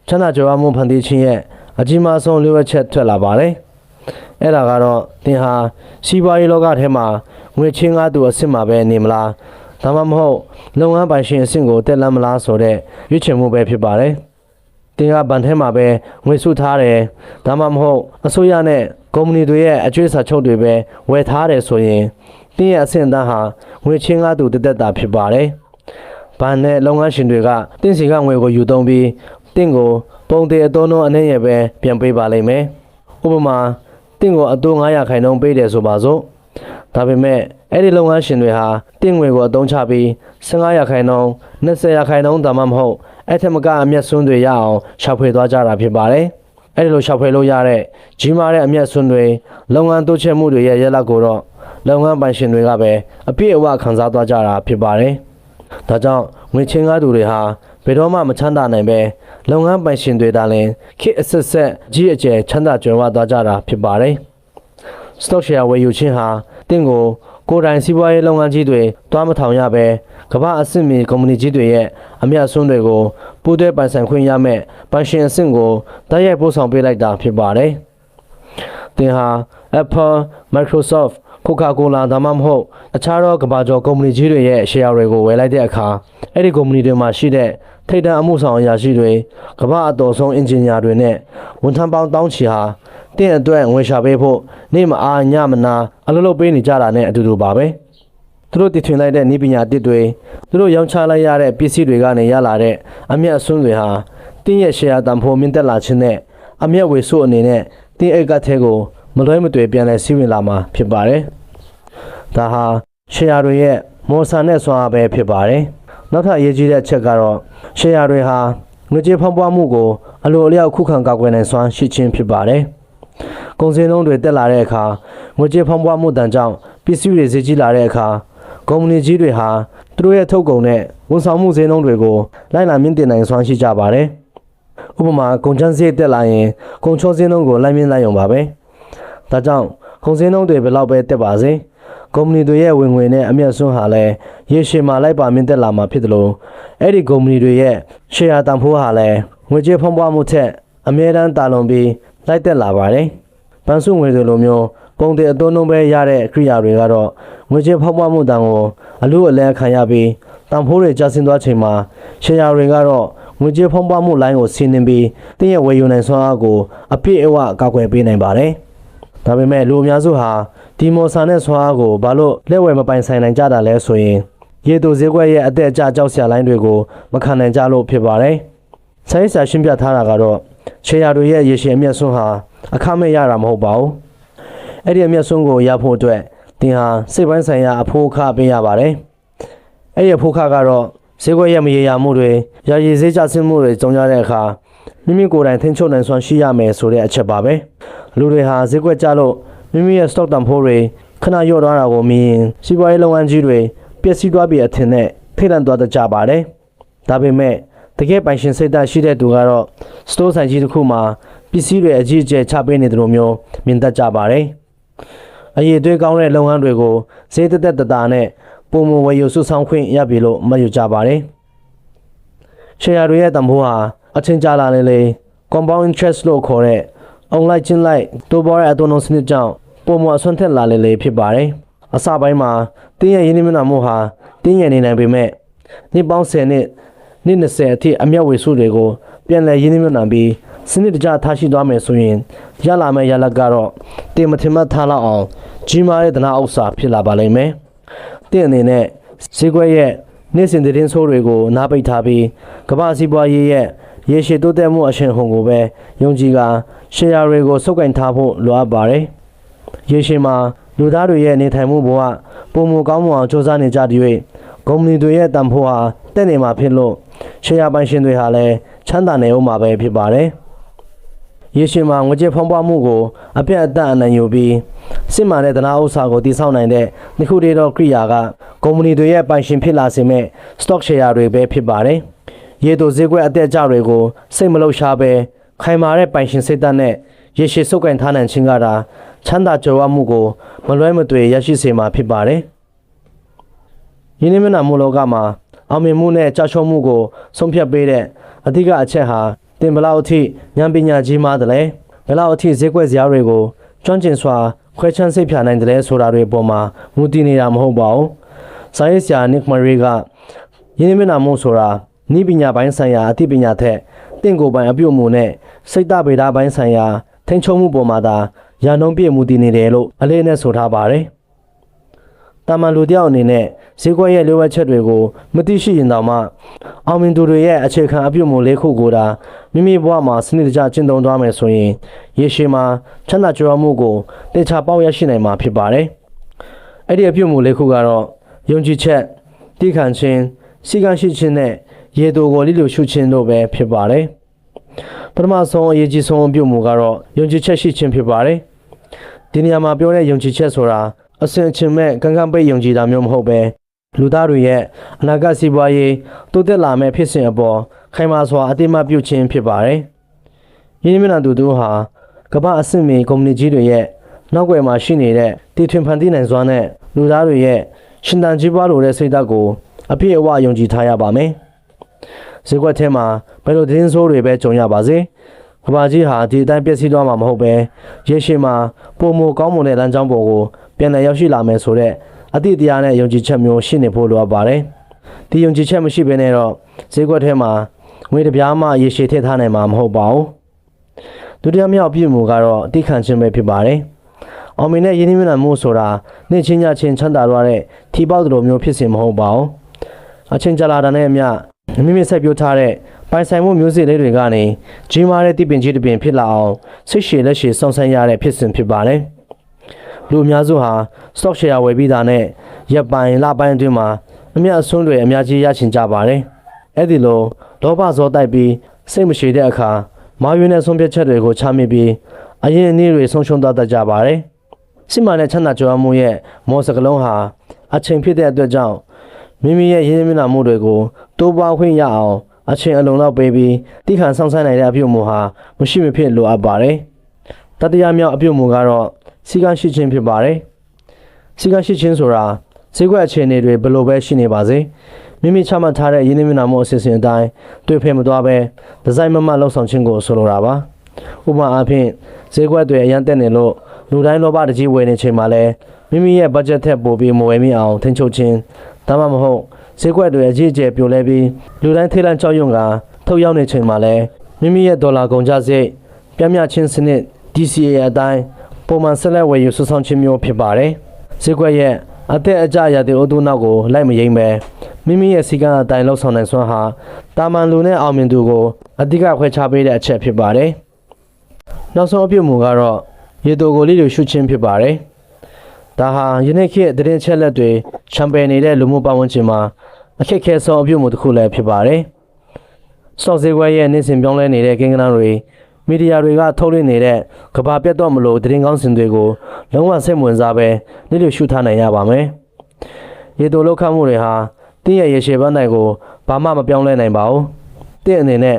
ချမ်းသာကြွယ်ဝမှုဖန်တီးခြင်းရဲ့အကြီးမားဆုံးလိုအပ်ချက်ထွက်လာပါတယ်။အဲ့ဒါကတော့သင်ဟာစီးပွားရေးလောကထဲမှာငွေချင်းကားသူအစ်စ်မှာပဲနေမလားဒါမှမဟုတ်လုပ်ငန်းပိုင်ရှင်အဆင့်ကိုတက်လမ်းမလားဆိုတဲ့ရွေးချယ်မှုပဲဖြစ်ပါတယ်။တင်ကဗန်ထဲမှာပဲငွေစုထားတယ်ဒါမှမဟုတ်အစိုးရနဲ့ကုမ္ပဏီတွေရဲ့အကျွေးစာချုပ်တွေပဲဝယ်ထားတယ်ဆိုရင်တင်ရဲ့အဆင့်အတန်းဟာငွေချင်းကားသူတက်တာဖြစ်ပါတယ်။ဗန်နဲ့လုပ်ငန်းရှင်တွေကတင်စီကငွေကိုယူသုံးပြီးတင်ကိုပုံသေးအသုံးနှုန်းအနေနဲ့ပဲပြန်ပေးပါလိမ့်မယ်။ဥပမာတင်ကိုအတိုး900%ပေးတယ်ဆိုပါစို့။ဒါပေမဲ့အဲ့ဒီလုပ်ငန်းရှင်တွေဟာတင်ငွေကိုအသုံးချပြီး15%, 20%ဒါမှမဟုတ်အဲ့ထက်မကအမျက်စွန်းတွေရအောင်ရှာဖွေသွားကြတာဖြစ်ပါတယ်။အဲ့ဒီလိုရှာဖွေလို့ရတဲ့ကြီးမားတဲ့အမျက်စွန်းတွေလုပ်ငန်းတိုးချဲ့မှုတွေရဲ့ရလဒ်ကိုတော့လုပ်ငန်းပိုင်ရှင်တွေကပဲအပြည့်အဝခံစားသွားကြတာဖြစ်ပါတယ်။ဒါကြောင့်ငွေချင်းကားသူတွေဟာဘယ်တော့မှမချမ်းသာနိုင်ပဲလုပ်ငန်းပိုင်ရှင်တွေဒါလည်းခေတ်အဆက်ဆက်ကြီးအကျယ်ချမ်းသာကြွယ်ဝသွားကြတာဖြစ်ပါတယ်။ stock share ဝယ်ယူခြင်းဟာတင့်ကိုကိုယ်တိုင်စီးပွားရေးလုပ်ငန်းကြီးတွေတွားမထောင်ရပဲကမ္ဘာအဆင့်မီကုမ္ပဏီကြီးတွေရဲ့အမြတ်အစွန်းတွေကိုပူးတွဲပိုင်ဆိုင်ခွင့်ရမဲ့ပိုင်ရှင်အဆင့်ကိုတိုက်ရိုက်ပို့ဆောင်ပေးလိုက်တာဖြစ်ပါတယ်။သင်ဟာ Apple, Microsoft, Coca-Cola ဒါမှမဟုတ်အခြားသောကမ္ဘာကျော်ကုမ္ပဏီကြီးတွေရဲ့ share တွေကိုဝယ်လိုက်တဲ့အခါအဲ့ဒီကုမ္ပဏီတွေမှာရှိတဲ့ထိပ်တန်းအမှုဆောင်အရာရှိတွေကမ္ဘာအတော်ဆုံးအင်ဂျင်နီယာတွေနဲ့ဝန်ထမ်းပေါင်းတောင်းချီဟာတင့်အတွက်ငွေရှာပေးဖို့နေ့မအားညမနာအလုပ်လုပ်ပေးနေကြတာနဲ့အတူတူပါပဲ။သူတို့တည်ထွင်လိုက်တဲ့နည်းပညာတစ်တွေသူတို့ရောင်းချလိုက်ရတဲ့ပစ္စည်းတွေကနေရလာတဲ့အမြတ်အစွန်းတွေဟာတင်းရဲ့ share တန်ဖိုးမြင့်တက်လာခြင်းနဲ့အမြတ်ဝေစုအနေနဲ့တင်းအိတ်ကထဲကိုမလွဲမသွေပြန်လဲစီးဝင်လာမှာဖြစ်ပါတယ်။ဒါဟာ share တွေရဲ့မော်ဆာနဲ့ဆွမ်းအားပဲဖြစ်ပါတယ်။နောက်ထပ်အရေးကြီးတဲ့အချက်ကတော့ share တွေဟာငွေကြေးဖောင်းပွားမှုကိုအလိုအလျောက်ခုခံကာကွယ်နိုင်စွမ်းရှိခြင်းဖြစ်ပါတယ်။ကုန်စည်နှုန်းတွေတက်လာတဲ့အခါငွေကြေးဖောင်းပွားမှုတန်ကြောင့်ပစ္စည်းတွေဈေးကြီးလာတဲ့အခါကုမ္ပဏီကြီးတွေဟာသူတို့ရဲ့ထုတ်ကုန်နဲ့ဝန်ဆောင်မှုဈေးနှုန်းတွေကိုလိုက်လံမြင့်တင်နိုင်စွမ်းရှိကြပါတယ်။ဥပမာကုန်ကျန်းစရိတ်တက်လာရင်ကုန်ချောဈေးနှုန်းကိုလိုက်မြင့်လိုက်ရုံပါပဲ။ဒါကြောင့်ကုန်စည်နှုန်းတွေဘယ်လောက်ပဲတက်ပါစေကုမ္ပဏီတွေရဲ့ဝင်ငွေနဲ့အမြတ်စွန်းဟာလည်းရေရှည်မှာလိုက်ပါမြင့်တက်လာမှာဖြစ်တယ်လို့အဲ့ဒီကုမ္ပဏီတွေရဲ့ share တန်ဖိုးဟာလည်းငွေကြေးဖောင်းပွားမှုထက်အမြဲတမ်းတာလွန်ပြီးလိုက်တက်လာပါတယ်။ပန်းစုငွေတွေလိုမျိုးပုံတဲ့အသွုံနှုံးပဲရတဲ့ကိရိယာတွေကတော့ငွေကြေးဖောင်းပွားမှုတန်ကိုအလူအလဲခံရပြီးတန်ဖိုးတွေကျဆင်းသွားချိန်မှာ share တွေကတော့ငွေကြေးဖောင်းပွားမှုလိုင်းကိုဆင်းနှင်းပြီးတင်းရဲ့ဝယ်ယူနိုင်စွမ်းအားကိုအပြည့်အဝကာကွယ်ပေးနိုင်ပါတယ်။ဒါပေမဲ့လူအများစုဟာဒီမော်ဆာနဲ့ဆွမ်းအားကိုဘာလို့လက်ဝယ်မပိုင်ဆိုင်နိုင်ကြတာလဲဆိုရင်ရေတိုဈေးကွက်ရဲ့အသက်အကျကြောက်စရာလိုင်းတွေကိုမခံနိုင်ကြလို့ဖြစ်ပါတယ်။ဆိုင်းစာရှင်းပြထားတာကတော့share တွေရဲ့ရေရှည်အမြတ်စွန်းဟာအခမဲ့ရတာမဟုတ်ပါဘူး။အဲ့ဒီအမြတ်စွန်းကိုရဖို့အတွက်သင်ဟာစိတ်ပိုင်းဆိုင်ရာအဖို့အခပေးရပါတယ်။အဲ့ဒီအဖို့အခကတော့ဈေးကွက်ရဲ့မရေရာမှုတွေရာရည်ဈေးကျဆင်းမှုတွေကြုံရတဲ့အခါမိမိကိုယ်တိုင်ထိန်းချုပ်နိုင်စွမ်းရှိရမယ်ဆိုတဲ့အချက်ပါပဲ။လူတွေဟာဈေးကွက်ကျလို့မိမိရဲ့ stock တန်ဖိုးတွေခဏလျော့သွားတာကိုမြင်စီးပွားရေးလုပ်ငန်းကြီးတွေပျက်စီးသွားပြီအထင်နဲ့ထိတ်လန့်သွားကြပါတယ်။ဒါပေမဲ့တကယ်ပိုင်ရှင်စိတ်ဓာတ်ရှိတဲ့သူကတော့ store ဆိုင်ကြီးတစ်ခုမှာပစ္စည်းတွေအကြီးအကျယ်ချပေးနေတယ်လို့မျိုးမြင်တတ်ကြပါတယ်။ အရေးသွေးကောင်းတဲ့လုပ်ငန်းတွေကိုဈေးသက်တာနဲ့ပုံမဝယ်ယူစုဆောင်ခွင့်ရပြီလို့မှတ်ယူကြပါတယ်။ ရှယ်ယာတွေရဲ့တန်ဖိုးဟာအချိန်ကြာလာလေ compound interest လို့ခေါ်တဲ့ online ချင်းလိုက်တိုးပွားတဲ့အသွင်စနစ်ကြောင့်ပုံမအဆွမ်းထက်လာလေဖြစ်ပါတယ်။အစပိုင်းမှာတင်းရဲ့ရင်းနှီးမြှုပ်နှံမှုဟာတင်းရနေနိုင်ပေမဲ့နှစ်ပေါင်း10နှစ်20အထိအမြတ်ဝေစုတွေကိုပြန်လည်ရင်းနှီးမြှုပ်နှံပြီးစနစ်တကျထားရှိသွားမယ်ဆိုရင်ရလာမယ့်ရလဒ်ကတော့တင်မထင်မှတ်ထားလောက်အောင်ကြီးမားတဲ့ဒနာဥစ္စာဖြစ်လာပါလိမ့်မယ်။တင်းအနေနဲ့ဈေးကွက်ရဲ့နေ့စဉ်သတင်းဆိုးတွေကိုနားပိတ်ထားပြီးကမ္ဘာစီးပွားရေးရဲ့ရေရှည်တိုးတက်မှုအရှင်ဟုန်ကိုပဲယုံကြည်ကရှယ်ယာတွေကိုစုပ်ကိုင်ထားဖို့လိုအပ်ပါတယ်။ရေရှည်မှာလူသားတွေရဲ့နေထိုင်မှုဘဝပုံမကောင်းမွန်အောင်စ조사နေကြတဲ့၍ကုမ္ပဏီတွေရဲ့တန်ဖိုးဟာတက်နေမှာဖြစ်လို့ရှယ်ယာပိုင်ရှင်တွေဟာလည်းချမ်းသာနေအောင်မှာပဲဖြစ်ပါတယ်။ရေရှည်မှာငွေကြေးဖောင်းပွားမှုကိုအပြတ်အသတ်အနိုင်ယူပြီးစစ်မှန်တဲ့ဒနာဥစ္စာကိုတည်ဆောက်နိုင်တဲ့နှစ်ခုတည်းသောကိရိယာကကုမ္ပဏီတွေရဲ့ပိုင်ရှင်ဖြစ်လာစေမဲ့ stock share တွေပဲဖြစ်ပါတယ်။ရေတိုဈေးကွက်အတက်အကျတွေကိုစိတ်မလှုပ်ရှားပဲခိုင်မာတဲ့ပိုင်ရှင်စိတ်ဓာတ်နဲ့ရေရှည်စုပ်ကိုင်ထားနိုင်ခြင်းကသာချမ်းသာကြွယ်ဝမှုကိုမလွဲမသွေရရှိစေမှာဖြစ်ပါတယ်။ယင်းနှမြနာမူလောကမှာအောင်မြင်မှုနဲ့ကြာရှုံးမှုကိုဆုံးဖြတ်ပေးတဲ့အဓိကအချက်ဟာတင်ဘလောက်အထိဉာဏ်ပညာကြီးမားတယ်လဲဘလောက်အထိဈေးကွက်စရာတွေကိုကျွမ်းကျင်စွာခွဲခြမ်းစိတ်ဖြာနိုင်တယ်လဲဆိုတာတွေပေါ်မှာမူတည်နေတာမဟုတ်ပါဘူး။စာရေးဆရာနစ်မရီကယင်းနှမြနာမှုဆိုတာဤပညာပိုင်းဆိုင်ရာအသိပညာထက်တင့်ကိုယ်ပိုင်အပြုအမူနဲ့စိတ်တဗေဒပိုင်းဆိုင်ရာထိန်းချုပ်မှုပေါ်မှာသာရာနှုန်းပြည့်မူတည်နေတယ်လို့အလေးနဲ့ဆိုထားပါတယ်။တာမန်လူတယောက်အနေနဲ့ဈေးကွက်ရဲ့လိုအပ်ချက်တွေကိုမသိရှိရင်တောင်မှအောင်မြင်သူတွေရဲ့အခြေခံအပြုအမူလေးခုကိုသာမိမိဘဝမှာစနစ်တကျကျင့်သုံးသွားမယ်ဆိုရင်ရေရှည်မှာချမ်းသာကြွယ်ဝမှုကိုတေချာပေါက်ရရှိနိုင်မှာဖြစ်ပါတယ်။အဲ့ဒီအပြုအမူလေးခုကတော့ယုံကြည်ချက်တိခံခြင်းစီကံရှိခြင်းနဲ့ရေတိုကိုလိလူရှုခြင်းတို့ပဲဖြစ်ပါတယ်။ပထမဆုံးအရေးကြီးဆုံးအပြုအမူကတော့ယုံကြည်ချက်ရှိခြင်းဖြစ်ပါတယ်။ဒီနေရာမှာပြောတဲ့ယုံကြည်ချက်ဆိုတာအစဉ်အချင်းမဲ့ကံကံပိတ်ယုံကြည်တာမျိုးမဟုတ်ပဲလူသားတွေရဲ့အနာဂတ်စီးပွားရေးတိုးတက်လာမယ့်ဖြစ်စဉ်အပေါ်ခိုင်မာစွာအတိအမှတ်ပြုခြင်းဖြစ်ပါတယ်။ယင်းမြနာသူတို့ဟာကမ္ဘာအဆင့်မီကုမ္ပဏီကြီးတွေရဲ့နောက်ွယ်မှာရှိနေတဲ့တည်ထွင်ဖန်တီးနိုင်စွာနဲ့လူသားတွေရဲ့ရှင်သန်ကြီးပွားလိုတဲ့စိတ်ဓာတ်ကိုအပြည့်အဝယုံကြည်ထားရပါမယ်။ဈေးကွက်ထဲမှာဘယ်လိုသတင်းဆိုးတွေပဲကြုံရပါစေကမ္ဘာကြီးဟာဒီအတိုင်းပြည့်စည်သွားမှာမဟုတ်ပဲရေရှည်မှာပုံမကောင်းမွန်တဲ့လမ်းကြောင်းပေါ်ကိုပြန်လည်ရောက်ရှိလာမယ်ဆိုတဲ့အသည့်တရားနဲ့ယုံကြည်ချက်မျိုးရှိနေဖို့လိုအပ်ပါတယ်။ဒီယုံကြည်ချက်မရှိဘဲနဲ့တော့ဈေးကွက်ထဲမှာငွေတစ်ပြားမှရေရှည်ထည့်ထားနိုင်မှာမဟုတ်ပါဘူး။ဒုတိယမြောက်အပြုအမူကတော့တိခံခြင်းပဲဖြစ်ပါတယ်။အောင်မြင်တဲ့ယင်းနှိမ့်နှံမှုဆိုတာနေ့ချင်းညချင်းချမ်းသာရတဲ့ထီပေါက်တို့မျိုးဖြစ်စဉ်မဟုတ်ပါဘူး။အချင်းကြလာတာနဲ့အမျှမိမိဆက်ပြိုးထားတဲ့ပိုင်ဆိုင်မှုမျိုးစစ်လေးတွေကနေကြီးမားတဲ့တည်ပင်ကြီးတစ်ပင်ဖြစ်လာအောင်ဆိတ်ရှည်လက်ရှည်စောင့်ဆိုင်းရတဲ့ဖြစ်စဉ်ဖြစ်ပါတယ်။လူအများစုဟာ stock share ဝယ်ပြီးတာနဲ့ရက်ပိုင်းလပိုင်းအတွင်းမှာအမြတ်အစွန်းတွေအများကြီးရချင်ကြပါတယ်။အဲ့ဒီလိုလောဘဇောတိုက်ပြီးစိတ်မရှိတဲ့အခါမာရွေးတဲ့ဆုံးဖြတ်ချက်တွေကိုချမှတ်ပြီးအရင်အနည်းတွေဆုံးရှုံးသွားတတ်ကြပါတယ်။စစ်မှန်တဲ့ချမ်းသာကြွယ်ဝမှုရဲ့မော်စကလုံးဟာအချိန်ဖြစ်တဲ့အတွက်ကြောင့်မိမိရဲ့ရင်းနှီးမြှုပ်နှံမှုတွေကိုတိုးပွားခွင့်ရအောင်အချိန်အလုံးလောက်ပေးပြီးတိခါဆောင်ဆိုင်နိုင်တဲ့အပြုအမူဟာမရှိမဖြစ်လိုအပ်ပါတယ်။တတိယမြောက်အပြုအမူကတော့စီကံရှိခြင်းဖြစ်ပါတယ်။စီကံရှိခြင်းဆိုတာဈေးကွက်အခြေအနေတွေဘယ်လိုပဲရှိနေပါစေမိမိချမှတ်ထားတဲ့ရင်းနှီးမြှုပ်နှံမှုအစီအစဉ်အတိုင်းတွေ့ဖက်မသွားပဲဒီဇိုင်းမမလှုပ်ဆောင်ခြင်းကိုဆိုလိုတာပါ။ဥပမာအားဖြင့်ဈေးကွက်တွေအရန်တက်နေလို့လူတိုင်းလောဘတကြီးဝယ်နေချိန်မှာလဲမိမိရဲ့ဘတ်ဂျက်ထက်ပိုပြီးမဝယ်မိအောင်ထိန်းချုပ်ခြင်းဒါမှမဟုတ်ဈေးကွက်တွေအကြီးအကျယ်ပြိုလဲပြီးလူတိုင်းထိတ်လန့်ကြောက်ရွံ့ကထုတ်ရောက်နေချိန်မှာလဲမိမိရဲ့ဒေါ်လာကုန်ကျစရိတ်ပြမျှခြင်းစနစ် DCA အတိုင်းပုံမှန်ဆက်လက်ဝယ်ယူစုဆောင်ခြင်းမျိုးဖြစ်ပါတယ်။ဈေးကွက်ရဲ့အသက်အကျရတဲ့အုပ်စုနောက်ကိုလိုက်မယိမ့်ပဲမိမိရဲ့စီကံအတိုင်းလှုပ်ဆောင်နိုင်စွမ်းဟာတာမန်လူနဲ့အောင်မြင်သူကိုအဓိကခွဲခြားပေးတဲ့အချက်ဖြစ်ပါတယ်။နောက်ဆုံးအပြုအမူကတော့ရေတိုကိုလိလူရှုခြင်းဖြစ်ပါတယ်။ဒါဟာယနေ့ခေတ်သတင်းချက်လက်တွေချမ်ပယ်နေတဲ့လူမှုပတ်ဝန်းကျင်မှာအခက်အခဲဆုံးအပြုအမူတစ်ခုလည်းဖြစ်ပါတယ်။ stock ဈေးကွက်ရဲ့နေ့စဉ်ပြောင်းလဲနေတဲ့ကိန်းဂဏန်းတွေမီဒီယာတွေကထုတ်လွှင့်နေတဲ့ကဘာပြတ်တော့မလို့သတင်းကောင်းစင်တွေကိုလုံးဝစိတ်ဝင်စားပဲလိလူရှုထားနိုင်ရပါမယ်။ရေတိုလောက်ခမှုတွေဟာတင်းရဲ့ရေရှည်ပန်းတိုင်ကိုဘာမှမပြောင်းလဲနိုင်ပါဘူး။တင်းအနေနဲ့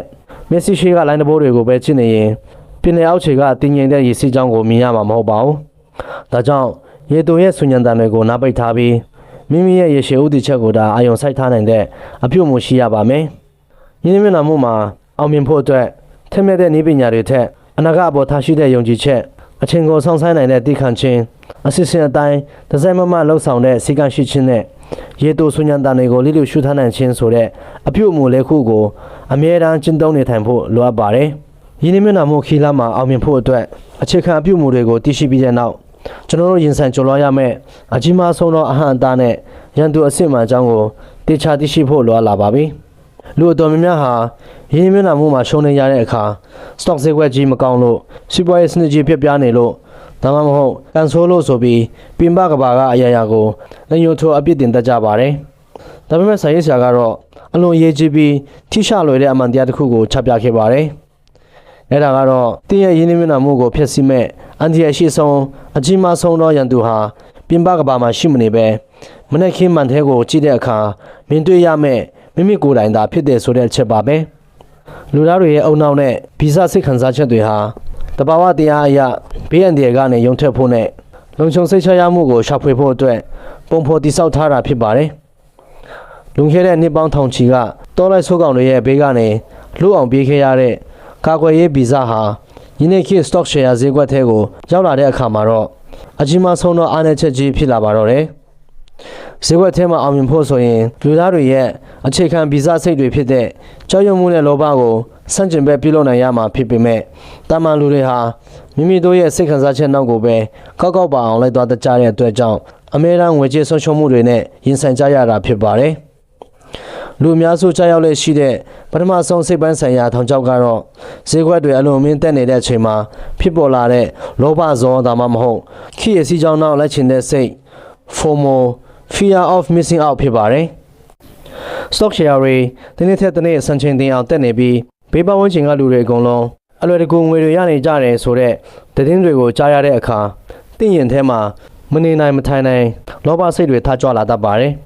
မျက်စိရှိကလိုင်းတဘိုးတွေကိုပဲချစ်နေရင်ပင်လယ်အောက်ခြေကတင်းငိမ်တဲ့ရေစီးကြောင်းကိုမြင်ရမှာမဟုတ်ပါဘူး။ဒါကြောင့် ရေတုံရဲ့ဆူညံတန်တွေကိုနားပိတ်ထားပြီးမိမိရဲ့ရေရှည်ဥတီချက်ကိုဒါအာယုံစိုက်ထားနိုင်တဲ့အပြုအမူရှိရပါမယ်။ယင်းမျက်နှာမှုမှာအောင်မြင်ဖို့အတွက်ထက်မြက်တဲ့နည်းပညာတွေထက်အနာဂတ်အပေါ်ထားရှိတဲ့ယုံကြည်ချက်အချိန်ကိုဆောင်ဆိုင်နိုင်တဲ့တည်ခံခြင်းအစစ်စင်အတိုင်းဒဇိုင်းမမလှုပ်ဆောင်တဲ့စီကံရှိခြင်းနဲ့ရေတူဆူညံတန်တွေကိုလိလိရှုထားနိုင်ခြင်းဆိုတဲ့အပြုအမူလေးခုကိုအမြဲတမ်းကျင့်သုံးနေထိုင်ဖို့လိုအပ်ပါတယ်။ယင်းမျက်နှာမှုခီလာမှာအောင်မြင်ဖို့အတွက်အခြေခံအပြုအမူတွေကိုသိရှိပြီးတဲ့နောက်ကျွန်တော်တို့ရင်ဆိုင်ကြိုးလွှားရမယ့်အကြီးမားဆုံးသောအဟန့်အတားနဲ့ရန်သူအစစ်မှန်အကြောင်းကိုတေချာသိရှိဖို့လိုအပ်လာပါပြီ။လူအတော်များများဟာရင်းနှီးမြှုပ်နှံမှုမှာရှုံးနေရတဲ့အခါ stock ဈေးကွက်ကြီးမကောင်းလို့စီးပွားရေးစနစ်ကြီးပြပြနေလို့ဒါမှမဟုတ်ကန်ဆိုးလို့ဆိုပြီးပြင်ပကဘာကအရာရာကိုလက်ညှိုးထိုးအပြစ်တင်တတ်ကြပါတယ်။ဒါပေမဲ့ဆိုင်ရေးဆရာကတော့အလွန်အရေးကြီးပြီးထိရှလွယ်တဲ့အမှန်တရားတစ်ခုကိုချပြခဲ့ပါတယ်။အဲ့ဒါကတော့တင်းရဲ့ရင်းနှီးမြှုပ်နှံမှုကိုဖျက်ဆီးမဲ့အန်တီရဲ့ရှိဆုံးအကြီးမားဆုံးသောရန်သူဟာပြင်ပကဘာမှာရှိမနေပဲမနေ့ခင်းမှန်တဲ့ကိုကြည့်တဲ့အခါမြင်တွေ့ရမဲ့မိမိကိုယ်တိုင်သာဖြစ်တဲ့ဆိုတဲ့အချက်ပါပဲလူသားတွေရဲ့အုံနောက်နဲ့ဗီဇစိတ်ခံစားချက်တွေဟာတဘာဝတရားအရာဘေးအန္တရာယ်ကနေရုံထွက်ဖို့နဲ့လုံခြုံစိတ်ချရမှုကိုရှာဖွေဖို့အတွက်ပုံဖော်တိဆောက်ထားတာဖြစ်ပါတယ်လွန်ခဲ့တဲ့နှစ်ပေါင်းထောင်ချီကတောလိုက်ဆိုးကောင်တွေရဲ့ဘေးကနေလူအောင်ပြေးခဲ့ရတဲ့ကာကွယ်ရေးဗီဇဟာယင်းနေ့ခေတ် stock share ဈေးကွက်ထဲကိုရောက်လာတဲ့အခါမှာတော့အကြီးမားဆုံးသောအားနည်းချက်ကြီးဖြစ်လာပါတော့တယ်ဈေးကွက်ထဲမှာအောင်မြင်ဖို့ဆိုရင်လူသားတွေရဲ့အခြေခံဗီဇစိတ်တွေဖြစ်တဲ့ကြောက်ရွံ့မှုနဲ့လောဘကိုဆန့်ကျင်ဘက်ပြုလုပ်နိုင်ရမှာဖြစ်ပေမဲ့တာမန်လူတွေဟာမိမိတို့ရဲ့စိတ်ခံစားချက်နောက်ကိုပဲကောက်ကောက်ပါအောင်လိုက်သွားတတ်ကြတဲ့အတွက်ကြောင့်အမြဲတမ်းငွေကြေးဆုံးရှုံးမှုတွေနဲ့ရင်ဆိုင်ကြရတာဖြစ်ပါတယ်လူအများစုကြားရောက်လက်ရှိတဲ့ပထမဆုံးစိတ်ပိုင်းဆိုင်ရာထောင်ချောက်ကတော့ဈေးကွက်တွေအလွန်အမင်းတက်နေတဲ့အချိန်မှာဖြစ်ပေါ်လာတဲ့လောဘဇောဒါမှမဟုတ်ခိရစီကြောင့်နောက်လိုက်ချင်တဲ့စိတ် FOMO fear of missing out ဖြစ်ပါတယ် stock share တွေဒီနေ့ထက်တနေ့စံချိန်တင်အောင်တက်နေပြီးဘေးပတ်ဝန်းကျင်ကလူတွေအကုန်လုံးအလွယ်တကူငွေတွေရနေကြတယ်ဆိုတဲ့သတင်းတွေကိုကြားရတဲ့အခါတင့်ရင်ထဲမှာမနေနိုင်မထိုင်နိုင်လောဘစိတ်တွေထကြွလာတတ်ပါတယ်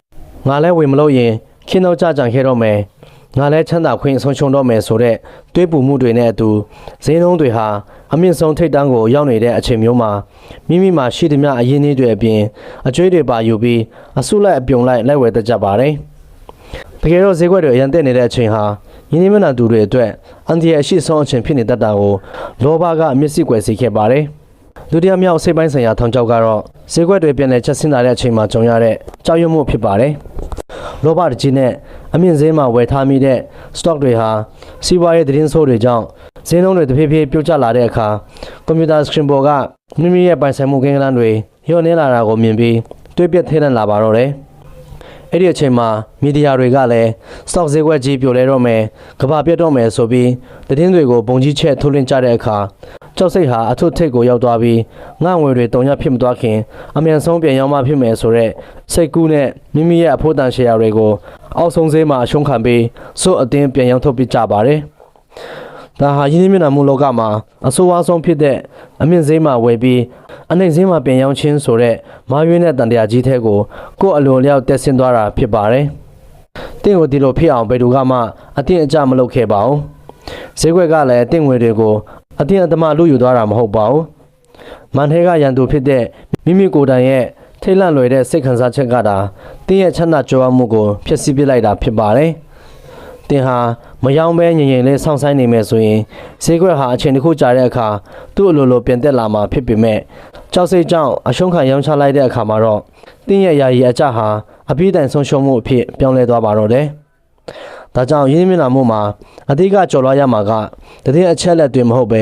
ငါလဲဝေမလို့ရင်ခင်းတော့ကြကြံခဲ့တော့မယ်ငါလဲချမ်းသာခွင့်ဆုံးရှုံးတော့မယ်ဆိုတဲ့တွေးပူမှုတွေနဲ့အတူဈေးနှုန်းတွေဟာအမြင့်ဆုံးထိပ်တန်းကိုရောက်နေတဲ့အချိန်မျိုးမှာမိမိမှာရှိသမျှအရင်းအနှီးတွေအပြင်အကျွေးတွေပါယူပြီးအစုလိုက်အပြုံလိုက်ဝယ်တတ်ကြပါတယ်တကယ်တော့ဈေးကွက်တွေအရင်တက်နေတဲ့အချိန်ဟာယင်းနှိမ့်မနာသူတွေအတွက်အန်တီရဲ့အရှိဆုံးအချိန်ဖြစ်နေတတ်တာကိုလောဘကအမျက်စိကွယ်စေခဲ့ပါတယ်ဒုတိယမြောက်စိတ်ပိုင်းဆိုင်ရာထောင်ချောက်ကတော့ဈေးကွက်တွေပြန်လည်ချက်ဆင်းလာတဲ့အချိန်မှာကြုံရတဲ့ကြောက်ရွံ့မှုဖြစ်ပါတယ်လောဘတကြီးနဲ့အမြင့်ဈေးမှာဝယ်ထားမိတဲ့ stock တွေဟာစီးပွားရေးသတင်းဆိုးတွေကြောင့်ဈေးနှုန်းတွေတဖြည်းဖြည်းပြုတ်ကျလာတဲ့အခါကွန်ပျူတာစခရင်ပေါ်ကမိမိရဲ့ပိုင်ဆိုင်မှုကိန်းဂဏန်းတွေလျော့နေလာတာကိုမြင်ပြီးတွေးပြထဲလန့်လာပါတော့တယ်။အဲ့ဒီအချိန်မှာမီဒီယာတွေကလည်း stock ဈေးကွက်ကြီးပြိုလဲတော့မယ်ကဘာပြတ်တော့မယ်ဆိုပြီးသတင်းတွေကိုပုံကြီးချက်ထုတ်လွှင့်ကြတဲ့အခါကြောက်စိတ်ဟာအထွတ်ထိပ်ကိုရောက်သွားပြီးငှငွေတွေတုံညဖြစ်မသွားခင်အမြန်ဆုံးပြန်ရောက်မှဖြစ်မယ်ဆိုတဲ့စိတ်ကူးနဲ့မိမိရဲ့အဖို့တန်ရှယ်ယာတွေကိုအောက်ဆုံးဈေးမှာအရှုံးခံပြီးစိုးအတင်းပြန်ရောက်ထုတ်ပြကြပါတယ်။ဒါဟာယင်းနှိမ့်မြနာမှုလောကမှာအဆိုးဝါးဆုံးဖြစ်တဲ့အမြင့်ဈေးမှာဝယ်ပြီးအနှိမ့်ဈေးမှာပြန်ရောက်ခြင်းဆိုတဲ့မာရွေးတဲ့တန်တရားကြီးထဲကိုကိုယ်အလိုလျောက်တက်ဆင်းသွားတာဖြစ်ပါတယ်။တင့်ကိုဒီလိုဖြစ်အောင်ဘယ်သူကမှအတင်းအကျမလုပ်ခဲ့ပါဘူး။ဈေးကွက်ကလည်းတင့်ငွေတွေကိုအတင်းအဓမ္မလူယူသွားတာမဟုတ်ပါဘူး။မန်ထဲကရန်သူဖြစ်တဲ့မိမိကိုယ်တိုင်ရဲ့ထိတ်လန့်လွယ်တဲ့စိတ်ခံစားချက်ကတာတင်းရဲ့ချမ်းသာကြွယ်ဝမှုကိုဖျက်ဆီးပစ်လိုက်တာဖြစ်ပါတယ်။တင်းဟာမယောင်းပဲငြိမ်ငြိမ်လေးဆောင်းဆိုင်နေမယ်ဆိုရင်ဈေးကွက်ဟာအချိန်တစ်ခုကြာတဲ့အခါသူ့အလိုလိုပြန်တက်လာမှာဖြစ်ပေမဲ့ကြောက်စိတ်ကြောင့်အရှုံးခံရောင်းချလိုက်တဲ့အခါမှာတော့တင်းရဲ့ယာယီအကြဟာအပြည့်တိုင်ဆုံးရှုံးမှုအဖြစ်ပြောင်းလဲသွားပါတော့တယ်။ဒါကြောင့်ရင်းနှီးမြှုပ်နှံမှုမှာအဓိကကြော်လွှားရမှာကတည်အချက်လက်တွေမဟုတ်ပဲ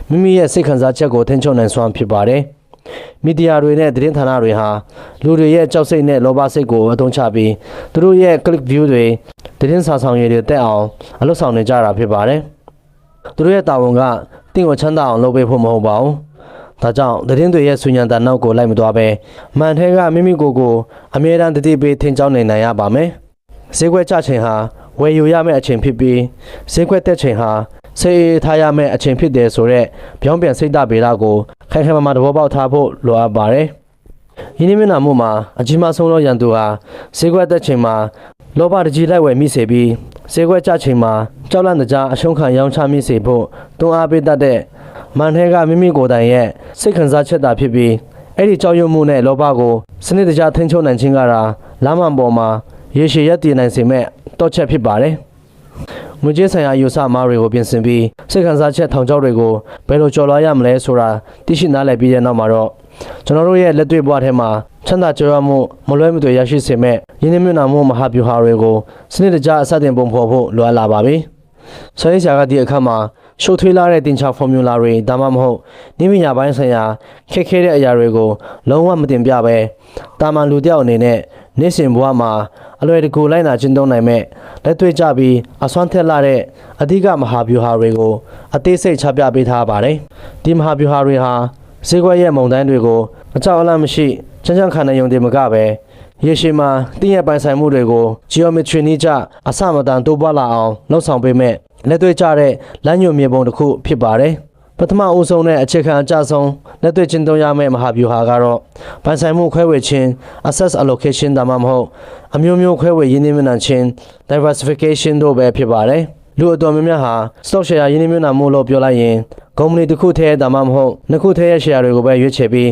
မိမိရဲ့စိတ်ခံစားချက်ကိုထိန်းချုပ်နိုင်စွမ်းဖြစ်ပါတယ်။မီဒီယာတွေနဲ့သတင်းဌာနတွေဟာလူတွေရဲ့ကြောက်စိတ်နဲ့လောဘစိတ်ကိုအသုံးချပြီးသူတို့ရဲ့ click view တွေသတင်းစာဆောင်ရည်တွေတက်အောင်အလုပ်ဆောင်နေကြတာဖြစ်ပါတယ်။သူတို့ရဲ့တာဝန်ကတင့်ကိုချမ်းသာအောင်လုပ်ပေးဖို့မဟုတ်ပါဘူး။ဒါကြောင့်သတင်းတွေရဲ့ဆွေးနွေးတဲ့နောက်ကိုလိုက်မသွားပဲမှန်ထဲကမိမိကိုယ်ကိုအမြဲတမ်းတတိပေးထင်ကြောင်းနေနိုင်ရပါမယ်။ဈေးကွက်ကျချိန်ဟာဝယ်ယူရမယ့်အချိန်ဖြစ်ပြီးဈေးကွက်တက်ချိန်ဟာစေထားရမယ့်အချိန်ဖြစ်တယ်ဆိုတော့ပြောင်းပြန်စိတ်ဓာတ်ဗေဒကိုခိုင်ခိုင်မာမာသဘောပေါက်ထားဖို့လိုအပ်ပါတယ်။ယင်းနှိမ့်မြနာမှုမှာအကြီးမားဆုံးသောရန်သူဟာဈေးကွက်တက်ချိန်မှာလောဘတကြီးလိုက်ဝယ်မိစေပြီးဈေးကွက်ကျချိန်မှာကြောက်လန့်တကြားအရှုံးခံရောင်းချမိစေဖို့တွန်းအားပေးတတ်တဲ့မန်ထဲကမိမိကိုယ်တိုင်ရဲ့စိတ်ခံစားချက်သာဖြစ်ပြီး အဲ့ဒီကြောက်ရွံ့မှုနဲ့လောဘကိုစနစ်တကျထိန်းချုပ်နိုင်ခြင်းကလမ်းမှန်ပေါ်မှာရေရှည်ရပ်တည်နိုင်စေမဲ့တောချက်ဖြစ်ပါတယ်ငွေကြေးဆိုင်ရာယူဆမှားတွေကိုပြင်ဆင်ပြီးစိတ်ခံစားချက်ထောင်ချောက်တွေကိုဘယ်လိုကျော်လွှားရမလဲဆိုတာသိရှိနားလည်ပြီးတဲ့နောက်မှာတော့ကျွန်တော်တို့ရဲ့လက်တွေ့ဘဝထဲမှာချမ်းသာကြွယ်ဝမှုမလွဲမသွေရရှိစေမဲ့ယင်းနှမြနာမှုမဟာဗျူဟာတွေကိုစနစ်တကျအစတင်ပုံဖော်ဖို့လိုအပ်လာပါပြီ။ဆရာကြီးကဒီအခါမှာရှုပ်ထွေးလာတဲ့တင်ချဖော်မြူလာတွေဒါမှမဟုတ်နည်းပညာပိုင်းဆိုင်ရာခက်ခဲတဲ့အရာတွေကိုလုံးဝမတင်ပြဘဲတာမန်လူတစ်ယောက်အနေနဲ့နေ့စဉ်ဘဝမှာအလွယ်တကူလိုက်နာကျင့်သုံးနိုင်မဲ့လက်တွေ့ကျပြီးအစွမ်းထက်လာတဲ့အဓိကမဟာဗျူဟာတွေကိုအသေးစိတ်ချပြပေးထားပါတယ်။ဒီမဟာဗျူဟာတွေဟာဈေးကွက်ရဲ့မုံတိုင်းတွေကိုအကြောက်အလန့်မရှိချမ်းချမ်းခံနိုင်ုံတည်းမကပဲရေရှည်မှာတင်းရဲ့ပိုင်ဆိုင်မှုတွေကို geometry နည်းကျအစမတန်တိုးပွားလာအောင်လှုပ်ဆောင်ပေးမဲ့လက်တွေ့ကျတဲ့လမ်းညွှန်မြေပုံတစ်ခုဖြစ်ပါတယ်။ပထမအဦးဆုံးနဲ့အခြေခံအကျဆုံးလက်တွေ့ကျင့်သုံးရမယ့်မဟာဗျူဟာကတော့ပိုင်ဆိုင်မှုခွဲဝေခြင်း asset allocation ဒါမှမဟုတ်အမျိုးမျိုးခွဲဝေရင်းနှီးမြှုပ်နှံခြင်း diversification တို့ပဲဖြစ်ပါတယ်။လူအတော်များများဟာ stock share ရင်းနှီးမြှုပ်နှံမှုလို့ပြောလိုက်ရင်ကုမ္ပဏီတစ်ခုထဲဒါမှမဟုတ်နှစ်ခုထဲရဲ့ share တွေကိုပဲရွေးချယ်ပြီး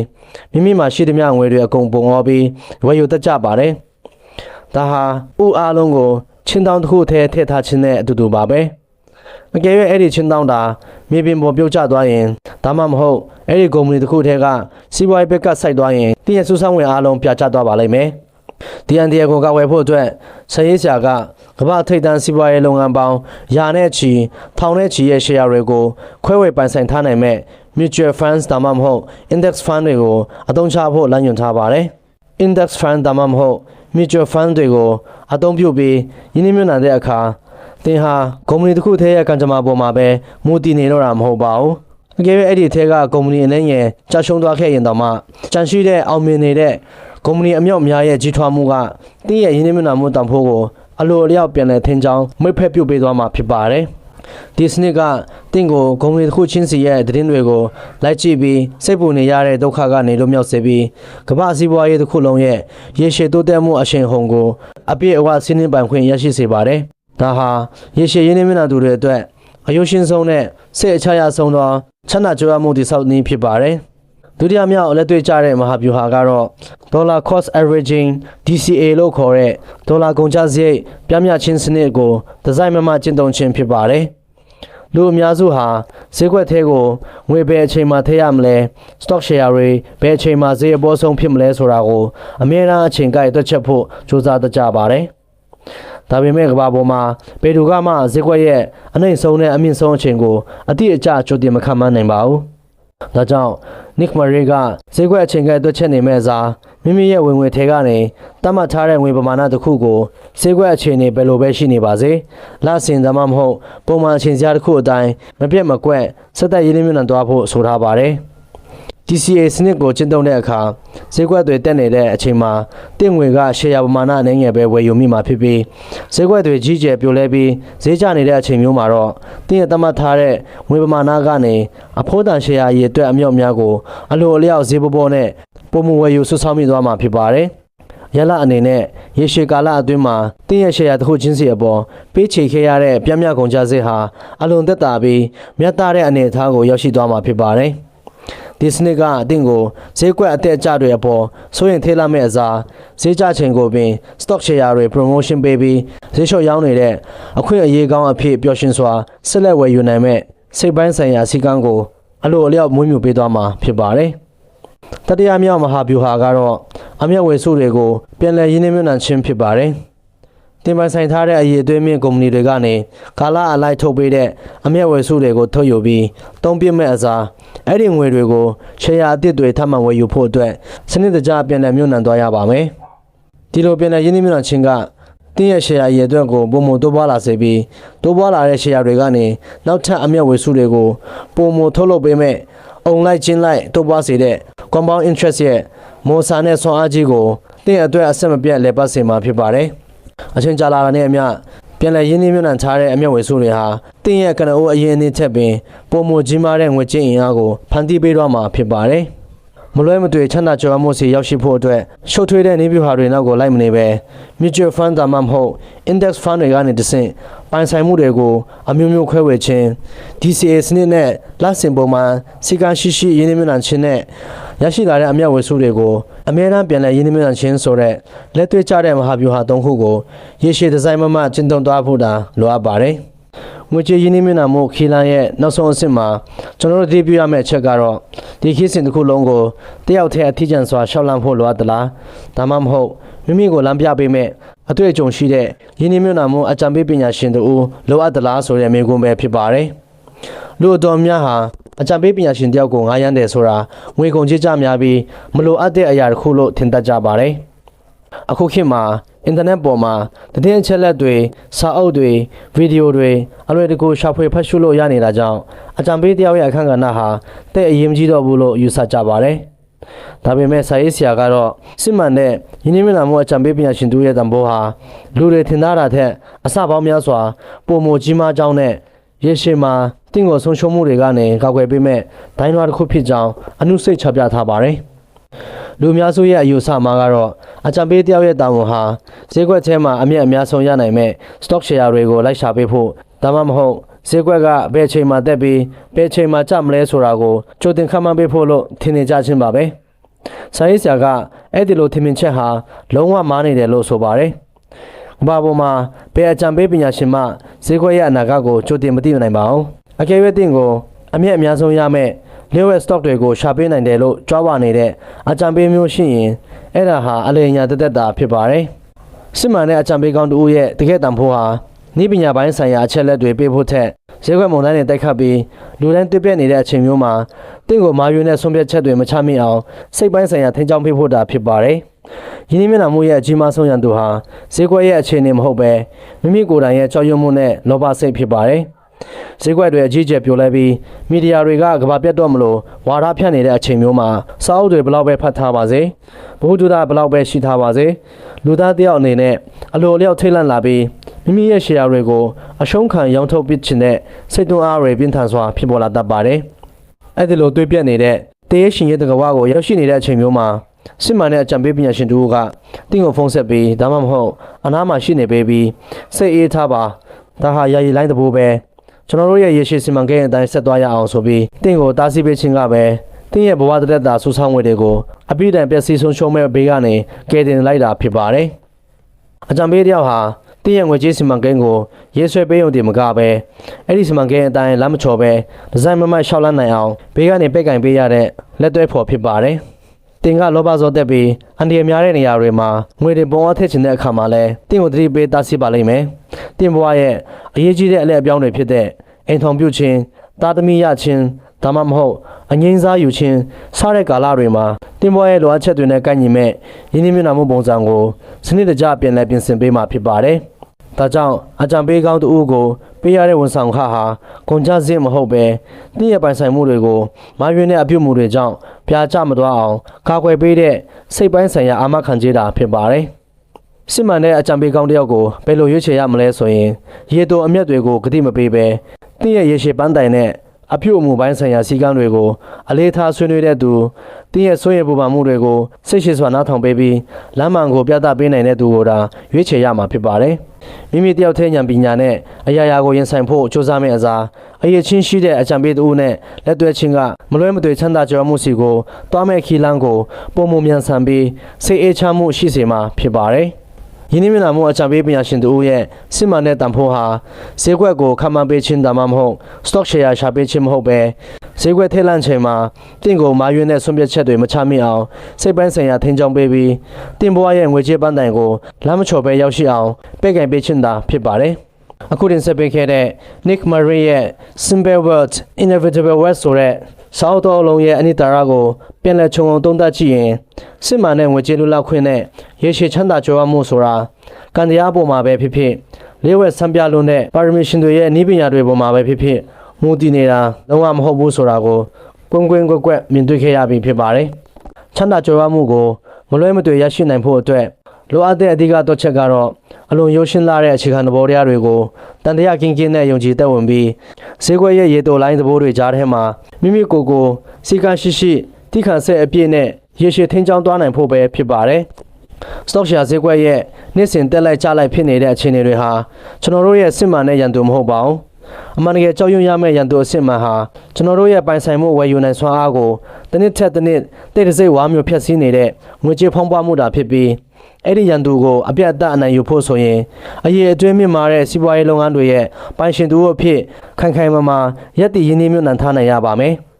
မိမိမှာရှိသမျှငွေတွေအကုန်ပုံအောပြီးဝယ်ယူတတ်ကြပါတယ်။ဒါဟာဥအားလုံးကိုချင်းတောင်းတစ်ခုထဲထည့်ထားခြင်းနဲ့အတူတူပါပဲ။အကယ်၍အဲ့ဒီချင်းတောင်းတာမြေပြင်ပေါ်ပြုတ်ကျသွားရင်ဒါမှမဟုတ်အဲ့ဒီကုမ္ပဏီတစ်ခုထဲကစီးပွားရေးဘက်ကစိုက်သွားရင်တည့်ရဆူဆောင်းဝင်အားလုံးပြကျသွားပါလိမ့်မယ်။ဒီအန်ဒီယာကိုကာဝယ်ဖို့အတွက်ဆရေးဆရာကကမ္ဘာထိပ်တန်းစီးပွားရေးလုပ်ငန်းပေါင်းရာနဲ့ချီထောင်နဲ့ချီရဲ့ share တွေကိုခွဲဝေပိုင်ဆိုင်ထားနိုင်မဲ့ mutual funds ဒါမှမဟုတ် index fund တွေကိုအသုံးချဖို့လမ်းညွှန်ထားပါတယ်။ index fund ဒါမှမဟုတ် mutual fund တွေကိုအသုံးပြုပြီးယင်းနှမြုံနှံတဲ့အခါသင်ဟာကုမ္ပဏီတစ်ခုထဲရဲ့ကံကြမ္မာပေါ်မှာပဲမူတည်နေတော့တာမဟုတ်ပါဘူး။အကယ်၍အဲ့ဒီထဲကကုမ္ပဏီအနေနဲ့ကြာရှုံးသွားခဲ့ရင်တော့မှကြန့်ရှိတဲ့အောင်မြင်နေတဲ့ကုမ္ပဏီအမြောက်များရဲ့ကြီးထွားမှုကတင်းရဲ့ယင်းနှမြုံနှံမှုတန်ဖိုးကိုအလိုအလျောက်ပြန်လည်ထင်ကြောင်းမိတ်ဖက်ပြုတ်ပေးသွားမှာဖြစ်ပါတယ်။ဒီစနစ်ကတင့်ကိုကုမ္ပဏီတစ်ခုချင်းစီရဲ့သတင်းတွေကိုလိုက်ကြည့်ပြီးစိတ်ပူနေရတဲ့ဒုက္ခကနေလွတ်မြောက်စေပြီးကမ္ဘာစီးပွားရေးတစ်ခုလုံးရဲ့ရေရှည်တိုးတက်မှုအရှိန်ဟုန်ကိုအပြည့်အဝစီးနှင်းပိုင်ခွင့်ရရှိစေပါတယ်။ဒါဟာရေရှည်ရင်းနှီးမြှုပ်နှံသူတွေအတွက်အယုံရှင်းဆုံးနဲ့စိတ်အချရဆုံးသောချမ်းသာကြွယ်ဝမှုတည်ဆောက်နည်းဖြစ်ပါတယ်။ဒုတိယမြောက်လက်တွေ့ကျတဲ့မဟာဗျူဟာကတော့ Dollar Cost Averaging DCA လို့ခေါ်တဲ့ဒေါ်လာကုန်ကျစရိတ်ပြမျှခြင်းစနစ်ကိုဒီဇိုင်းမှကျင့်သုံးခြင်းဖြစ်ပါတယ်။လူအများစုဟာဈေးကွက်ထဲကိုငွေဘယ်အချိန်မှထည့်ရမလဲ stock share တွေဘယ်အချိန်မှဈေးအပေါ်ဆုံးဖြစ်မလဲဆိုတာကိုအမြဲတမ်းအချိန်ကိုက်တွက်ချက်ဖို့ကြိုးစားတတ်ကြပါတယ်။ဒါပေမဲ့ကမ္ဘာပေါ်မှာဘယ်သူကမှဈေးကွက်ရဲ့အနှိမ့်ဆုံးနဲ့အမြင့်ဆုံးအချိန်ကိုအတိအကျကြိုတင်မခန့်မှန်းနိုင်ပါဘူး။ဒါကြောင့် Nick Murray ကဈေးကွက်အချိန်ကိုက်တွက်ချက်နေမဲ့အစားမိမိရဲ့ဝင်ငွေထဲကနေတတ်မှတ်ထားတဲ့ငွေပမာဏတစ်ခုကိုဈေးကွက်အခြေအနေဘယ်လိုပဲရှိနေပါစေလဆင်ဒါမှမဟုတ်ပုံမှန်အချိန်စရာတစ်ခုအတိုင်းမပြတ်မကွက်စက်သက်ရင်းနှီးမြှုပ်နှံသွားဖို့ဆိုထားပါတယ်။ DCA စနစ်ကိုကျင့်သုံးတဲ့အခါဈေးကွက်တွေတက်နေတဲ့အချိန်မှာတင့်ငွေကရှယ်ယာပမာဏအနေငယ်ပဲဝယ်ယူမိမှာဖြစ်ပြီးဈေးကွက်တွေကြီးကျယ်ပြိုလဲပြီးဈေးကျနေတဲ့အချိန်မျိုးမှာတော့တင့်ရဲ့သတ်မှတ်ထားတဲ့ငွေပမာဏကနေအဖိုးတန်ရှယ်ယာရည်အတွက်အမြောက်များကိုအလိုအလျောက်ဈေးပေါ်နဲ့ပုံမှန်ဝယ်ယူဆွဆောင်းမိသွားမှာဖြစ်ပါတယ်။ရလအနေနဲ့ရေရှည်ကာလအတွင်းမှာတင်းရဲ့ရှယ်ယာတစ်ခုချင်းစီအပေါ်ပေးချေခဲ့ရတဲ့ပြမြကုန်ကျစရိတ်ဟာအလွန်သက်သာပြီးမြတ်သားတဲ့အနေအထားကိုရောက်ရှိသွားမှာဖြစ်ပါတယ်။ဒီစနစ်ကအတင်းကိုဈေးကွက်အသက်အကျတွေအပေါ်စိုးရင်ထိလာမဲ့အစားဈေးကျချိန်ကိုပင် stock share တွေ promotion ပေးပြီးဈေးလျှော့ရောင်းနေတဲ့အခွင့်အရေးကောင်းအဖြစ်ပျော်ရွှင်စွာဆက်လက်ဝယ်ယူနိုင်မဲ့စိတ်ပိုင်းဆိုင်ရာစည်းကမ်းကိုအလိုအလျောက်မွေးမြူပေးသွားမှာဖြစ်ပါတယ်။တတိယမြောက်မဟာဗျူဟာကတော့အမျက်ဝယ်စုတွေကိုပြန်လည်ရင်းနှီးမြှုပ်နှံခြင်းဖြစ်ပါတယ်။တင်ပိုင်ဆိုင်ထားတဲ့အရေးအသွေးမြင့်ကုမ္ပဏီတွေကနေကာလအလိုက်ထုတ်ပေးတဲ့အမျက်ဝယ်စုတွေကိုထုတ်ယူပြီးသုံးပြမဲ့အစားအဲ့ဒီငွေတွေကိုရှယ်ယာအသစ်တွေထပ်မံဝယ်ယူဖို့အတွက်စနစ်တကျပြန်လည်မြှုပ်နှံသွားရပါမယ်။ဒီလိုပြန်လည်ရင်းနှီးမြှုပ်နှံခြင်းကတင်းရဲ့ရှယ်ယာရည်အတွက်ကိုပုံမှန်တိုးပွားလာစေပြီးတိုးပွားလာတဲ့ရှယ်ယာတွေကနေနောက်ထပ်အမျက်ဝယ်စုတွေကိုပုံမှန်ထုတ်လုပ်ပေးမဲ့အုံလိုက်ချင်းလိုက်တိုးပွားစေတဲ့ compound interest ရဲ့မော်စာနဲ့ဆွမ်းအားကြီးကိုတင်းအတွက်အဆက်မပြတ်လည်ပတ်စေမှာဖြစ်ပါတယ်။အချိန်ကြာလာတာနဲ့အမျှပြန်လည်ရင်းနှီးမြှုပ်နှံထားတဲ့အမျက်ဝယ်စုတွေဟာတင်းရဲ့ကနအိုးအရင်အနည်းထက်ပင်ပုံမှန်ကြီးမားတဲ့ငွေကြေးအင်အားကိုဖန်တီးပေးတော့မှာဖြစ်ပါတယ်။ မလွဲမသွေချမ်းသာကြွယ်ဝမှုစီရောက်ရှိဖို့အတွက်ရှုပ်ထွေးတဲ့နည်းဗျူဟာတွေနောက်ကိုလိုက်မနေပဲ mutual fund ဒါမှမဟုတ် index fund တွေကနေတဆင့်ပိုင်ဆိုင်မှုတွေကိုအမျိုးမျိုးခွဲဝေခြင်း DCA စနစ်နဲ့လက်ဆင့်ပုံမှန်စီကံရှိရင်းနှီးမြှုပ်နှံခြင်းနဲ့ရရှိလာတဲ့အမြတ်ဝယ်စုတွေကိုအမြဲတမ်းပြန်လည်ရင်းနှီးမြှုပ်နှံခြင်းဆိုတဲ့လက်တွေ့ကျတဲ့မဟာဗျူဟာ၃ခုကိုရေရှည်ဒီဇိုင်းမကျင့်သုံးသွားဖို့တာလိုအပ်ပါတယ်ငွေကြေးရင်းနှီးမြှုပ်နှံမှုခီလန်ရဲ့နောက်ဆုံးအဆင့်မှာကျွန်တော်တို့သိပြရမယ့်အချက်ကတော့ဒီခီးစဉ်တစ်ခုလုံးကိုတယောက်တည်းအထီးကျန်စွာရှောက်လန့်ဖို့လိုအပ်သလားဒါမှမဟုတ်မိမိကိုလမ်းပြပေးမဲ့အတွေ့အကြုံရှိတဲ့ရင်းနှီးမြှုပ်နှံမှုအကြံပေးပညာရှင်တို့လိုအပ်သလားဆိုတဲ့မေးခွန်းပဲဖြစ်ပါတယ်လူအတော်များဟာအကြံပေးပညာရှင်တယောက်ကိုငားရမ်းတယ်ဆိုတာငွေကုန်ကြေးကျများပြီးမလိုအပ်တဲ့အရာတစ်ခုလို့ထင်တတ်ကြပါတယ်အခုခေတ်မှာအင်တာနက်ပေါ်မှာသတင်းအချက်အလက်တွေစာအုပ်တွေဗီဒီယိုတွေအလွယ်တကူရှာဖွေဖတ်ရှုလို့ရနေတာကြောင့်အကြံပေးတယောက်ရဲ့အခန်းကဏ္ဍဟာတဲ့အရေးမကြီးတော့ဘူးလို့ယူဆကြပါတယ်ဒါပေမဲ့စာရေးဆရာကတော့စစ်မှန်တဲ့ယင်းနှိမ့်မြမှုအကြံပေးပညာရှင်တို့ရဲ့တံပိုးဟာလူတွေထင်သားတာထက်အစပေါင်းများစွာပုံမကြီးမားကြောင်းနဲ့ရေရှည်မှာတင့်ကိုဆုံးရှုံးမှုတွေကနေကာကွယ်ပေးမဲ့ဒိုင်းလွှာတစ်ခုဖြစ်ကြောင်းအနုစိတ်ချပြထားပါတယ်လူများစုရဲ့အယူဆမှာကတော့အကြံပေးတယောက်ရဲ့တာဝန်ဟာဈေးကွက်ထဲမှာအမြတ်အများဆုံးရနိုင်မဲ့ stock share တွေကိုလိုက်ရှာပေးဖို့ဒါမှမဟုတ်ဈေးကွက်ကဘယ်ချိန်မှာတက်ပြီးဘယ်ချိန်မှာကျမလဲဆိုတာကိုကြိုတင်ခန့်မှန်းပေးဖို့လို့ထင်နေကြခြင်းပါပဲစာရေးဆရာကအဲ့ဒီလိုထင်မြင်ချက်ဟာလုံးဝမားနေတယ်လို့ဆိုပါတယ်ကမ္ဘာပေါ်မှာဘယ်အကြံပေးပညာရှင်မှဈေးကွက်ရဲ့အနာဂတ်ကိုကြိုတင်မသိနိုင်ပါဘူးအကယ်၍တင်ကိုအမြတ်အများဆုံးရမဲ့လျှို့ဝှက် stock တွေကိုရှာပေးနိုင်တယ်လို့ကြွားဝါနေတဲ့အကြံပေးမျိုးရှိရင်အဲ့ဒါဟာအလင်းညာတက်တာဖြစ်ပါတယ်စစ်မှန်တဲ့အကြံပေးကောင်းတို့ရဲ့တကယ်တန်ဖိုးဟာဤပညာပိုင်းဆိုင်ရာအချက်လက်တွေပေးဖို့ထက်ဈေးကွက်မုန်တိုင်းတွေတိုက်ခတ်ပြီးလူတိုင်းတွေ့ပြနေတဲ့အချိန်မျိုးမှာတင့်ကိုမာယူနဲ့ဆုံးဖြတ်ချက်တွေမချမိအောင်စိတ်ပိုင်းဆိုင်ရာထိန်းချောင်းပေးဖို့တာဖြစ်ပါတယ်ယင်းနှိမ့်မြမှုရဲ့အကြီးမားဆုံးရန်သူဟာဈေးကွက်ရဲ့အခြေအနေမဟုတ်ပဲမိမိကိုယ်တိုင်ရဲ့ကြောက်ရွံ့မှုနဲ့လောဘစိတ်ဖြစ်ပါတယ်ဈေးကွက်တွေအကြီးကျယ်ပြိုလဲပြီးမီဒီယာတွေကကဘာပြတ်တော့မလို့ဝါဒဖြန့်နေတဲ့အချိန်မျိုးမှာစာအုပ်တွေဘလောက်ပဲဖတ်ထားပါစေဘုဟုတုဒဘလောက်ပဲရှိထားပါစေလူသားတယောက်အနေနဲ့အလိုအလျောက်ထိတ်လန့်လာပြီးမိမိရဲ့ရှယ်ယာတွေကိုအရှုံးခံရောင်းထုတ်ပစ်ခြင်းနဲ့စိတ်တွန်းအားတွေပြင်းထန်စွာဖြစ်ပေါ်လာတတ်ပါတယ်အဲ့ဒီလိုတွေးပြနေတဲ့တရေရှင်ရဲ့တကဝါကိုရောက်ရှိနေတဲ့အချိန်မျိုးမှာစစ်မှန်တဲ့အကြံပေးပညာရှင်တို့ကတင့်ကိုဖုန်းဆက်ပြီးဒါမှမဟုတ်အနားမှာရှိနေပေးပြီးစိတ်အေးထားပါဒါဟာယာယီလိုင်းတဘိုးပဲကျွန်တော်တို့ရဲ့ရေရှည်စီမံကိန်းအတိုင်းဆက်သွားရအောင်ဆိုပြီးတင့်ကိုတားဆီးပေးခြင်းကပဲတင့်ရဲ့ဘဝတရက်တာဆူဆောင်းငွေတွေကိုအပြည့်အစုံပျက်စီးဆုံးရှုံးမဲ့ဘေးကနေကယ်တင်လိုက်တာဖြစ်ပါတယ်အကြံပေးတယောက်ဟာတင့်ရဲ့ငွေကြေးစီမံကိန်းကိုရေးဆွဲပေးရုံတည်းမကပဲအဲ့ဒီစီမံကိန်းအတိုင်းလမ်းမချော်ပဲဒီဇိုင်းမမတ်ရှောက်လန်းနိုင်အောင်ဘေးကနေပိတ်ကင်ပေးရတဲ့လက်တွဲဖော်ဖြစ်ပါတယ်တင်ကလောဘဇောတက်ပြီးအန်ဒီရများတဲ့နေရာတွေမှာငွေတွေပုံအားထည့်ခြင်းတဲ့အခါမှာလဲတင့်ကိုသတိပေးတားဆီးပါလိမ့်မယ်တင်ဘွားရဲ့အရေးကြီးတဲ့အလဲအပြောင်းတွေဖြစ်တဲ့အိမ်ထောင်ပြုခြင်းသားသမီးရခြင်းဒါမှမဟုတ်အငိမ့်စားယူခြင်းစတဲ့ကာလတွေမှာတင်ဘွားရဲ့လိုအပ်ချက်တွေနဲ့ကိုက်ညီမဲ့ရင်းနှီးမြှုပ်နှံမှုပုံစံကိုစနစ်တကျပြန်လည်ပြင်ဆင်ပေးမှာဖြစ်ပါတယ်ဒါကြောင့်အကြံပေးကောင်းတို့ကိုပေးရတဲ့ဝန်ဆောင်ခဟာကုန်ကျစရိတ်မဟုတ်ပဲတင့်ရဲ့ပိုင်ဆိုင်မှုတွေကိုမာရွေးတဲ့အပြုမှုတွေကြောင့်ပြာကျမသွားအောင်ကာကွယ်ပေးတဲ့စိတ်ပိုင်းဆိုင်ရာအာမခံချက်တာဖြစ်ပါတယ်စစ်မှန်တဲ့အကြံပေးကောင်းတယောက်ကိုဘယ်လိုရွေးချယ်ရမလဲဆိုရင်ရေတိုအမျက်တွေကိုဂတိမပေးပဲတင့်ရဲ့ရေရှည်ပန်းတိုင်နဲ့အပြုအမူပိုင်းဆိုင်ရာစည်းကမ်းတွေကိုအလေးထားဆွေးနွေးတဲ့သူတင်းရဲ့စိုးရိမ်ပူပန်မှုတွေကိုစိတ်ရှိစွာနားထောင်ပေးပြီးလမ်းမှန်ကိုပြသပေးနိုင်တဲ့သူကိုသာရွေးချယ်ရမှာဖြစ်ပါတယ်မိမိတယောက်ထဲဉာဏ်ပညာနဲ့အရာရာကိုရင်ဆိုင်ဖို့ကြိုးစားမယ့်အစားအရေးချင်းရှိတဲ့အကြံပေးသူနဲ့လက်တွဲခြင်းကမလွဲမသွေချမ်းသာကြွယ်ဝမှုစီကိုတွားမဲ့ခီလန်းကိုပုံမမြန်ဆန်ပြီးစိတ်အေးချမ်းမှုရှိစေမှာဖြစ်ပါတယ်ယင်းနှိမ့်မြမှုအကြံပေးပညာရှင်တို့ရဲ့စစ်မှန်တဲ့တန်ဖိုးဟာဈေးကွက်ကိုခန့်မှန်းပေးခြင်းဒါမှမဟုတ် stock share ရှာပေးခြင်းမဟုတ်ပဲဈေးကွက်ထိတ်လန့်ချိန်မှာတင့်ကိုမာရွေးတဲ့ဆွန့်ပစ်ချက်တွေမချမိအောင်စိတ်ပိုင်းဆိုင်ရာထိန်းချောင်းပေးပြီးတင့်ဘွားရဲ့ငွေကြေးပန်းတိုင်ကိုလမ်းမချော်ပဲရောက်ရှိအောင်ပိတ်ကင်ပေးခြင်းသာဖြစ်ပါတယ်အခုတင်ဆက်ပေးခဲ့တဲ့ Nick Murray ရဲ့ Simple Words Inevitable Words ဆိုတဲ့စာအုပ်တော်လုံးရဲ့အနိတာရကိုပြန်လည်ခြုံငုံသုံးသပ်ကြည့်ရင်စစ်မှန်တဲ့ငွေကြေးလူလောက်ခွင့်နဲ့ရေရှည်ချမ်းသာကြွယ်ဝမှုဆိုတာကံတရားပေါ်မှာပဲဖြစ်ဖြစ်လေးဝက်ဆံပြလုံးတဲ့ပါရမီရှင်တွေရဲ့နည်းပညာတွေပေါ်မှာပဲဖြစ်ဖြစ်မူတည်နေတာလုံးဝမဟုတ်ဘူးဆိုတာကိုကွင်းကွင်းကွက်မြင်တွေ့ခဲ့ရပြီဖြစ်ပါတယ်ချမ်းသာကြွယ်ဝမှုကိုမလွဲမသွေရရှိနိုင်ဖို့အတွက်လိုအပ်တဲ့အဓိကတော့ချက်ကတော့အလွန်ရိုးရှင်းလာတဲ့အခြေခံသဘောတရားတွေကိုတန်တရားကင်းကင်းနဲ့ယုံကြည်သက်ဝင်ပြီးဈေးကွက်ရဲ့ရေတိုလိုင်းသဘောတွေကြားထဲမှာမိမိကိုယ်ကိုစီကံရှိ တိခန့်ဆက်အပြည့်နဲ့ရေရှည်ထိန်းချောင်းသွားနိုင်ဖို့ပဲဖြစ်ပါတယ်။ stock share ဈေးကွက်ရဲ့နေ့စဉ်တက်လိုက်ကျလိုက်ဖြစ်နေတဲ့အခြေအနေတွေဟာကျွန်တော်တို့ရဲ့စစ်မှန်တဲ့ရန်သူမဟုတ်ပါဘူး။အမှန်တကယ်ကြောက်ရွံ့ရမယ့်ရန်သူအစစ်မှန်ဟာကျွန်တော်တို့ရဲ့ပိုင်ဆိုင်မှုဝယ်ယူနိုင်စွမ်းအားကိုတစ်နှစ်ထက်တစ်နှစ်တိတ်တဆိတ်ဝါမျိုးဖြတ်စည်းနေတဲ့ငွေကြေးဖောင်းပွားမှုတာဖြစ်ပြီးအဲ့ဒီရန်သူကိုအပြတ်အသတ်အနိုင်ယူဖို့ဆိုရင်အရေးအတွင်းမြင့်မာတဲ့စီးပွားရေးလုပ်ငန်းတွေရဲ့ပိုင်ရှင်သူအဖြစ်ခိုင်ခိုင်မာမာရက်တည်ရင်းနှီးမြှုပ်နှံထားနိုင်ရပါမယ်။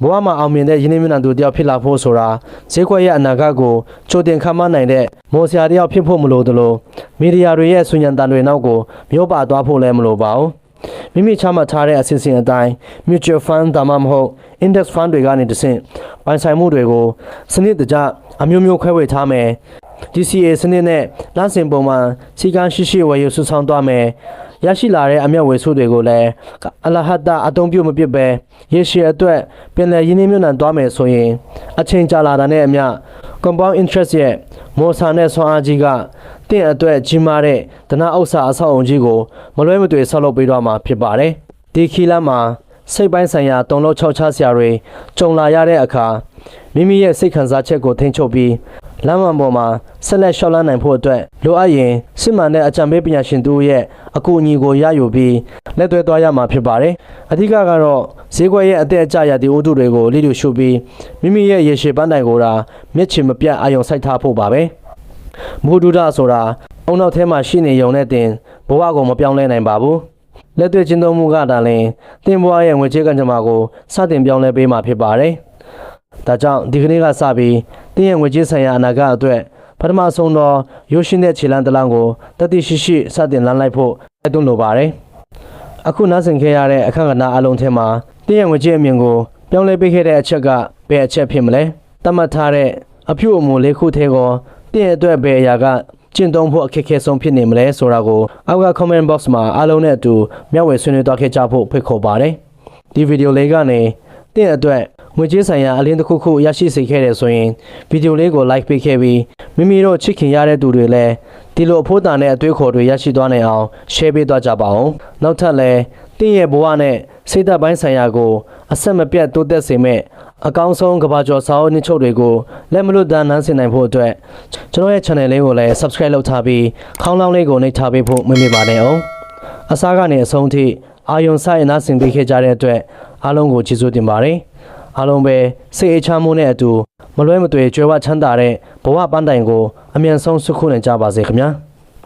ဘဝမှာအောင်မြင်တဲ့ရင်းနှီးမြှုပ်နှံသူတယောက်ဖြစ်လာဖို့ဆိုတာဈေးကွက်ရဲ့အနာဂတ်ကိုကြိုတင်ခန့်မှန်းနိုင်တဲ့မော်ဆရာတယောက်ဖြစ်ဖို့မလိုသလိုမီဒီယာတွေရဲ့ဆွေးနွေးတန်တွေနောက်ကိုမျိုးပါသွားဖို့လည်းမလိုပါဘူး။မိမိချမှတ်ထားတဲ့အစီအစဉ်အတိုင်း mutual fund ဒါမှမဟုတ် index fund တွေကနေတဆင့်ပိုင်ဆိုင်မှုတွေကိုစနစ်တကျအမျိုးမျိုးခွဲဝေထားမယ်။ DCA စနစ်နဲ့လမ်းစဉ်ပုံမှန်စီကံရှိရှိဝယ်ယူစုဆောင်းသွားမယ်။ရရှိလာတဲ့အမြတ်ဝယ်စုတွေကိုလည်းအလဟတ်တာအသုံးပြုမပစ်ပဲရေရှည်အတွက်ပင်လယ်ရင်းနှီးမြှုပ်နှံသွားမယ်ဆိုရင်အချိန်ကြာလာတာနဲ့အမျှ compound interest ရဲ့မော်ဆာနဲ့ဆွမ်းအားကြီးကတင့်အတွက်ကြီးမားတဲ့ဒနာဥစ္စာအဆောက်အုံကြီးကိုမလွဲမသွေဆောက်လုပ်ပေးတော့မှာဖြစ်ပါတယ်။ဒီခီလမ်းမှာစိတ်ပိုင်းဆိုင်ရာတုံလို့ခြောက်ခြားစရာတွေကြုံလာရတဲ့အခါမိမိရဲ့စိတ်ခံစားချက်ကိုထိန်းချုပ်ပြီးလမ်းမပေါ်မှာဆက်လက်လျှောက်လန်းနိုင်ဖို့အတွက်လိုအပ်ရင်စစ်မှန်တဲ့အကြံပေးပညာရှင်တို့ရဲ့အကူအညီကိုရယူပြီးလက်သွဲသွားရမှာဖြစ်ပါတယ်။အဓိကကတော့ဈေးကွက်ရဲ့အသက်အကျရာသီဥတုတွေကိုလိလူရှုပြီးမိမိရဲ့ရေရှည်ပန်းတိုင်ကိုသာမျက်ခြေမပြတ်အာရုံစိုက်ထားဖို့ပါပဲ။မုဒုဒဆိုတာအုံနောက်ထဲမှာရှိနေုံနဲ့တင်ဘဝကိုမပြောင်းလဲနိုင်ပါဘူး။လက်တွေ့ကျင့်သုံးမှုကတည်းကတင်ဘဝရဲ့ငွေကြေးကံကြမ္မာကိုစတင်ပြောင်းလဲပေးမှာဖြစ်ပါတယ်။ဒါကြောင့်ဒီကနေ့ကစပြီးတင်းရဲ့ငွေကြေးဆိုင်ရာအနာဂတ်အတွက်ပထမဆုံးတော့ရိုးရှင်းတဲ့ခြေလှမ်းတစ်လမ်းကိုတတိရှိရှိစတင်လမ်းလိုက်ဖို့တိုက်တွန်းလိုပါတယ်။အခုနားဆင်ခဲ့ရတဲ့အခန့်ကဏ္ဍအလုံးထဲမှာတင်းရဲ့ငွေကြေးအမြင်ကိုပြောင်းလဲပေးခဲ့တဲ့အချက်ကဘယ်အချက်ဖြစ်မလဲ။သတ်မှတ်ထားတဲ့အပြုအမူလေးခုထဲကိုတင်းရဲ့အတွက်ဘယ်အရာကကျင့်သုံးဖို့အခက်အခဲဆုံးဖြစ်နေမလဲဆိုတာကိုအောက်က comment box မှာအားလုံးနဲ့အတူမျှဝေဆွေးနွေးသွားခဲ့ကြဖို့ဖိတ်ခေါ်ပါတယ်။ဒီဗီဒီယိုလေးကနေတင်းအတွက်ငွေကြေးဆိုင်ရာအလင်းတစ်ခုခုရရှိစေခဲ့တယ်ဆိုရင်ဗီဒီယိုလေးကို like ပေးခဲ့ပြီးမိမိတို့ချစ်ခင်ရတဲ့သူတွေလည်းဒီလိုအဖို့တာနဲ့အတွေးခေါ်တွေရရှိသွားနိုင်အောင် share ပေးသွားကြပါအောင်။နောက်ထပ်လည်းတင်းရဲ့ဘဝနဲ့စိတ်ဓာတ်ပိုင်းဆိုင်ရာကိုအဆက်မပြတ်တိုးတက်စေမဲ့အကောင်းဆုံးကဘာကျော်စာအုပ်နှိမ့်ချုပ်တွေကိုလက်မလွတ်တမ်းနှမ်းဆင်နိုင်ဖို့အတွက်ကျွန်တော်ရဲ့ channel လေးကိုလည်း subscribe လုပ်ထားပြီးခေါင်းလောင်းလေးကိုနှိပ်ထားပေးဖို့မမေ့ပါနဲ့အောင်။အစားကနေအဆုံးထိအာယုံဆိုင်နှားဆင်ပေးခဲ့ကြတဲ့အတွက်အားလုံးကိုကျေးဇူးတင်ပါတယ်။အားလုံးပဲစိတ်အေးချမ်းမှုနဲ့အတူမလွဲမသွေကြွယ်ဝချမ်းသာတဲ့ဘဝပန်းတိုင်ကိုအမြန်ဆုံးဆုခုနိုင်ကြပါစေခင်ဗျာ။